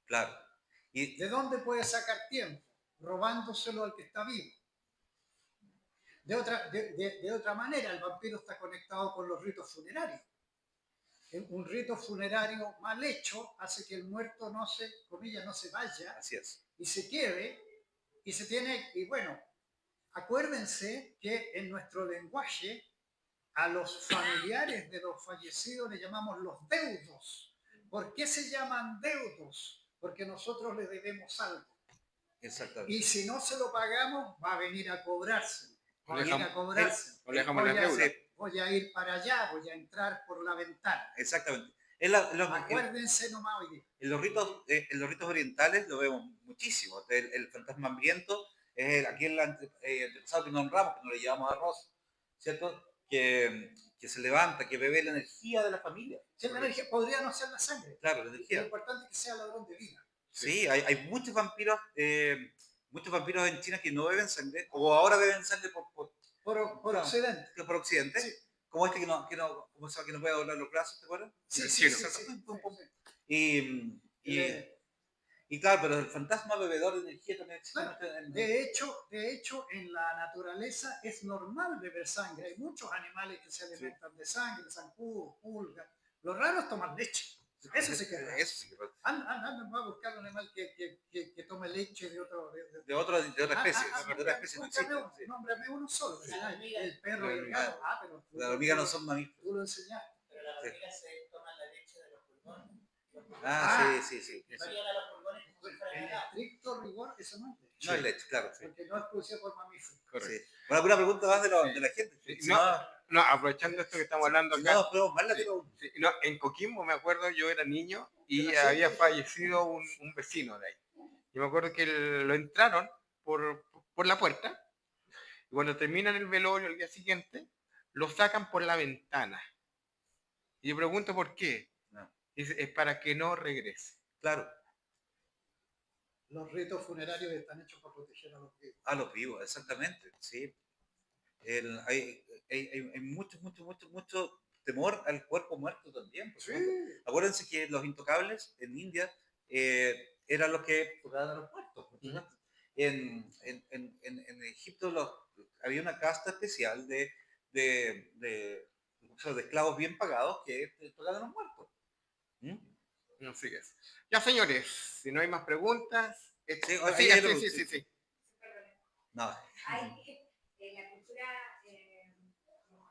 [SPEAKER 2] Claro.
[SPEAKER 3] ¿De dónde puede sacar tiempo? Robándoselo al que está vivo. De otra manera, el vampiro está conectado con los ritos funerarios. Un rito funerario mal hecho hace que el muerto no se vaya.
[SPEAKER 2] Así es.
[SPEAKER 3] Y se quede, y bueno, acuérdense que en nuestro lenguaje a los familiares de los fallecidos le llamamos los deudos. ¿Por qué se llaman deudos? Porque nosotros les debemos algo.
[SPEAKER 2] Exactamente.
[SPEAKER 3] Y si no se lo pagamos, va a venir a cobrarse. Voy a ir para allá, voy a entrar por la ventana.
[SPEAKER 2] Exactamente.
[SPEAKER 3] Acuérdense nomás hoy día.
[SPEAKER 2] En los ritos orientales lo vemos muchísimo. El fantasma hambriento es aquel antepasado que no honramos, que no le llevamos arroz, ¿cierto? Que se levanta, que bebe la energía de la familia.
[SPEAKER 3] Sí, la energía podría no ser la sangre.
[SPEAKER 2] Claro, la energía.
[SPEAKER 3] Lo importante es que sea ladrón de vida.
[SPEAKER 2] Sí, hay muchos vampiros en China que no beben sangre, o ahora beben sangre por
[SPEAKER 3] Occidente.
[SPEAKER 2] Por Occidente. Sí. Como que no puede doblar los brazos, ¿te acuerdas?
[SPEAKER 3] Sí.
[SPEAKER 2] Y claro, pero el fantasma bebedor de energía también existe.
[SPEAKER 3] Claro. De hecho, en la naturaleza es normal beber sangre. Hay muchos animales que se alimentan de sangre, zancudos, pulgas. Lo raro es tomar leche. Eso sí que es raro.
[SPEAKER 2] Eso sí que es raro.
[SPEAKER 3] Anda a buscar un animal que tome leche de otra especie. Nómbrame uno solo. El perro y el gato. Pero
[SPEAKER 2] las hormigas no son mamíferos.
[SPEAKER 3] Tú lo enseñaste.
[SPEAKER 4] Pero las hormigas se toman la leche de los pulmones.
[SPEAKER 2] Sí.
[SPEAKER 4] Varían a los pulmones como si fuera
[SPEAKER 3] En
[SPEAKER 4] helado.
[SPEAKER 3] estricto rigor, eso no es leche.
[SPEAKER 2] No es leche, claro. Sí.
[SPEAKER 3] Porque no es producido por mamíferos.
[SPEAKER 1] Correcto.
[SPEAKER 2] Sí. Bueno, ¿alguna pregunta más de la gente?
[SPEAKER 1] Sí. No, aprovechando esto que estamos hablando acá.
[SPEAKER 2] No, pero más la
[SPEAKER 1] en Coquimbo, me acuerdo, yo era niño y había fallecido un vecino de ahí. Y me acuerdo que lo entraron por la puerta y cuando terminan el velorio el día siguiente, lo sacan por la ventana. Y yo pregunto por qué.
[SPEAKER 2] No.
[SPEAKER 1] Dice, es para que no regrese.
[SPEAKER 2] Claro.
[SPEAKER 3] Los ritos funerarios están hechos para proteger a los vivos.
[SPEAKER 2] A los vivos, exactamente, sí. Hay mucho temor al cuerpo muerto también.
[SPEAKER 3] Sí.
[SPEAKER 2] Acuérdense que los intocables en India eran los que tocaban a los muertos. En Egipto había una casta especial de esclavos bien pagados que tocaban a los muertos.
[SPEAKER 1] Así es. Ya, señores, si no hay más preguntas. Sí.
[SPEAKER 2] No.
[SPEAKER 6] Hay, en la cultura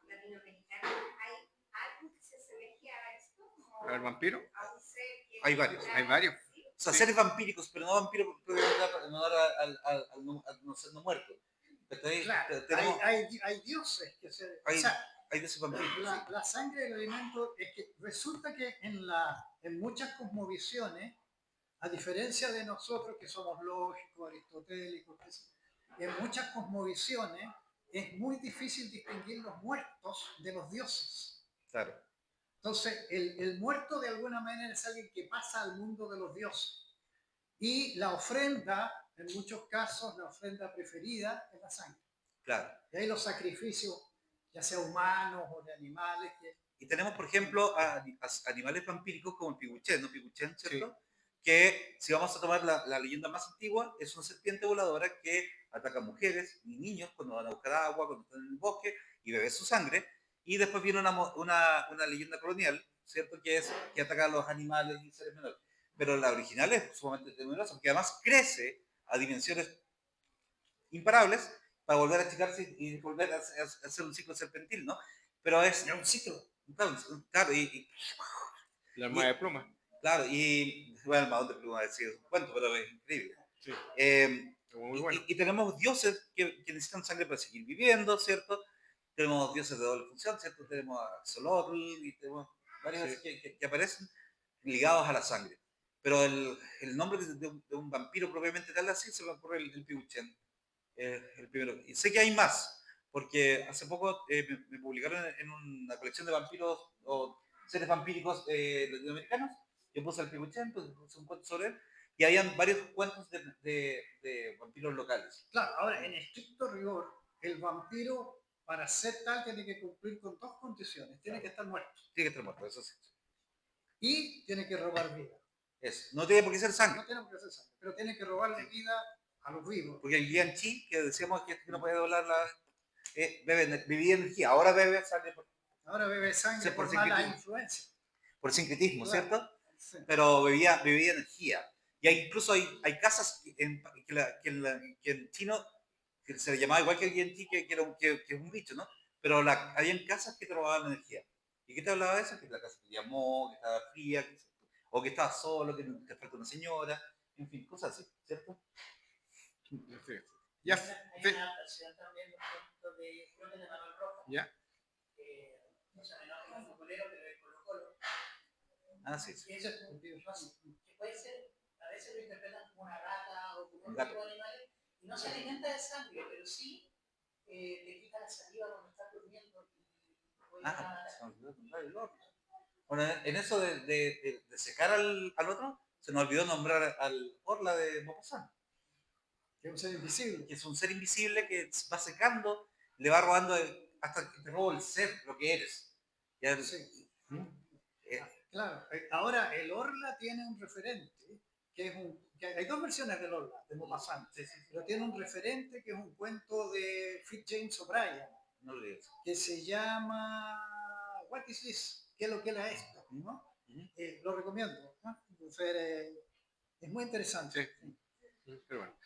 [SPEAKER 6] latinoamericana, ¿hay algo que se asemeje a esto?
[SPEAKER 1] ¿Al vampiro?
[SPEAKER 6] A un ser que
[SPEAKER 2] Hay varios.
[SPEAKER 1] Hay varios.
[SPEAKER 6] ¿sí?
[SPEAKER 2] O sea, seres vampíricos, pero no vampiros en honor al no ser no muerto.
[SPEAKER 3] Claro, hay dioses que se...
[SPEAKER 2] Hay dioses vampiros.
[SPEAKER 3] La sangre del alimento es que resulta que en muchas cosmovisiones A diferencia de nosotros que somos lógicos, aristotélicos, en muchas cosmovisiones es muy difícil distinguir los muertos de los dioses.
[SPEAKER 2] Claro.
[SPEAKER 3] Entonces, el muerto de alguna manera es alguien que pasa al mundo de los dioses. Y la ofrenda, en muchos casos, la ofrenda preferida es la sangre.
[SPEAKER 2] Claro.
[SPEAKER 3] Y ahí los sacrificios, ya sea humanos o de animales.
[SPEAKER 2] Y tenemos, por ejemplo, a animales vampíricos como el piguchen, ¿no? Piguchen, ¿cierto?
[SPEAKER 1] Sí.
[SPEAKER 2] Que, si vamos a tomar la leyenda más antigua, es una serpiente voladora que ataca a mujeres y niños cuando van a buscar agua, cuando están en el bosque, y bebe su sangre. Y después viene una leyenda colonial, ¿cierto? Que ataca a los animales y seres menores. Pero la original es sumamente temerosa, porque además crece a dimensiones imparables para volver a achicarse y volver a hacer un ciclo serpentil, ¿no? Pero es un ciclo. Claro,
[SPEAKER 1] La arma de pluma.
[SPEAKER 2] Claro, y bueno, el Mahón de Pluma es un cuento, pero es increíble.
[SPEAKER 1] Sí. Muy
[SPEAKER 2] Y,
[SPEAKER 1] bueno.
[SPEAKER 2] y tenemos dioses que necesitan sangre para seguir viviendo, ¿cierto? Tenemos dioses de doble función, ¿cierto? Tenemos a Xolotl y tenemos varios que aparecen ligados a la sangre. Pero el nombre de un vampiro propiamente tal así se me ocurre el Piguchen. El primero. Y sé que hay más, porque hace poco me publicaron en una colección de vampiros o seres vampíricos latinoamericanos. Yo puse el Piguchen, puse un cuento sobre él, y habían varios cuentos de vampiros locales.
[SPEAKER 3] Claro, ahora, en estricto rigor, el vampiro, para ser tal, tiene que cumplir con dos condiciones. Tiene que estar muerto.
[SPEAKER 2] Tiene que estar muerto, eso sí.
[SPEAKER 3] Y tiene que robar vida.
[SPEAKER 2] Eso. No tiene por qué ser sangre.
[SPEAKER 3] No tiene por qué ser sangre, pero tiene que robarle vida a los vivos.
[SPEAKER 2] Porque el Lian Chi, que decíamos que no puede doblar vivía energía, ahora bebe sangre
[SPEAKER 3] Ahora bebe sangre por mala influencia.
[SPEAKER 2] Por sincretismo,
[SPEAKER 3] Claro.
[SPEAKER 2] ¿cierto?
[SPEAKER 3] Sí.
[SPEAKER 2] Pero bebía energía. Y incluso hay casas que en chino que se le llamaba igual que el Lian Chi, que es un bicho, ¿no? Pero habían casas que te robaban energía. ¿Y qué te hablaba de eso? Que la casa te llamó, que estaba fría, o que estaba solo, que te falta una señora, en fin, cosas así, ¿cierto?
[SPEAKER 1] Sí.
[SPEAKER 4] Ya, hay una adaptación también de un cuento de, creo que de Manuel Rojas.
[SPEAKER 1] Ya.
[SPEAKER 4] No se me enoja el futbolero, pero el Colo-Colo.
[SPEAKER 2] Sí.
[SPEAKER 4] Y eso es un que puede ser, a veces lo interpretan como una rata o como un tipo de animales, y no se alimenta de sangre, pero sí le quita la saliva cuando está durmiendo y puede
[SPEAKER 2] Bueno, en eso de secar al otro, se nos olvidó nombrar al Orla de Maupassant.
[SPEAKER 3] Que es un ser invisible.
[SPEAKER 2] Que es un ser invisible que va secando, le va robando hasta que te roba el ser, lo que eres. Ya,
[SPEAKER 3] sí. Claro. Ahora, el Orla tiene un referente, que hay dos versiones del Orla, de Maupassant, pero tiene un referente que es un cuento de Fitzjames O'Brien,
[SPEAKER 2] no lo digas,
[SPEAKER 3] que se llama What is this? ¿Qué es lo que era esto? ¿No? Lo recomiendo, ¿no? Entonces, es muy interesante.
[SPEAKER 1] Sí. Pero bueno.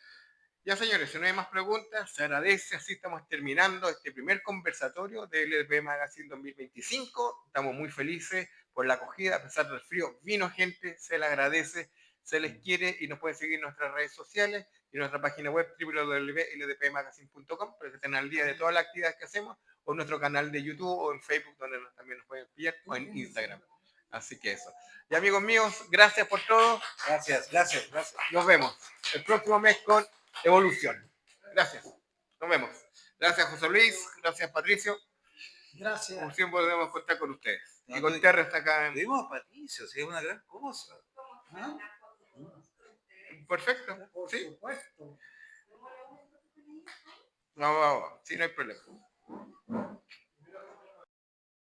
[SPEAKER 1] Ya, señores, si no hay más preguntas, se agradece. Así estamos terminando este primer conversatorio del LDP Magazine 2025. Estamos muy felices por la acogida, a pesar del frío. Vino gente, se les agradece, se les quiere y nos pueden seguir en nuestras redes sociales y en nuestra página web www.ldpmagazine.com para que estén al día de todas las actividades que hacemos, o en nuestro canal de YouTube o en Facebook, donde también nos pueden pillar, o en Instagram. Así que eso. Y amigos míos, gracias por todo.
[SPEAKER 2] Gracias.
[SPEAKER 1] Nos vemos el próximo mes con Evolución. Gracias. Nos vemos. Gracias, José Luis. Gracias, Patricio.
[SPEAKER 3] Gracias.
[SPEAKER 1] Como siempre debemos contar con ustedes. Y con Terra está acá.
[SPEAKER 2] Vimos a Patricio, sí, es una gran cosa.
[SPEAKER 3] ¿Ah?
[SPEAKER 1] Perfecto.
[SPEAKER 3] Por
[SPEAKER 1] ¿Sí?
[SPEAKER 3] supuesto.
[SPEAKER 1] Vamos. Sí, no hay problema.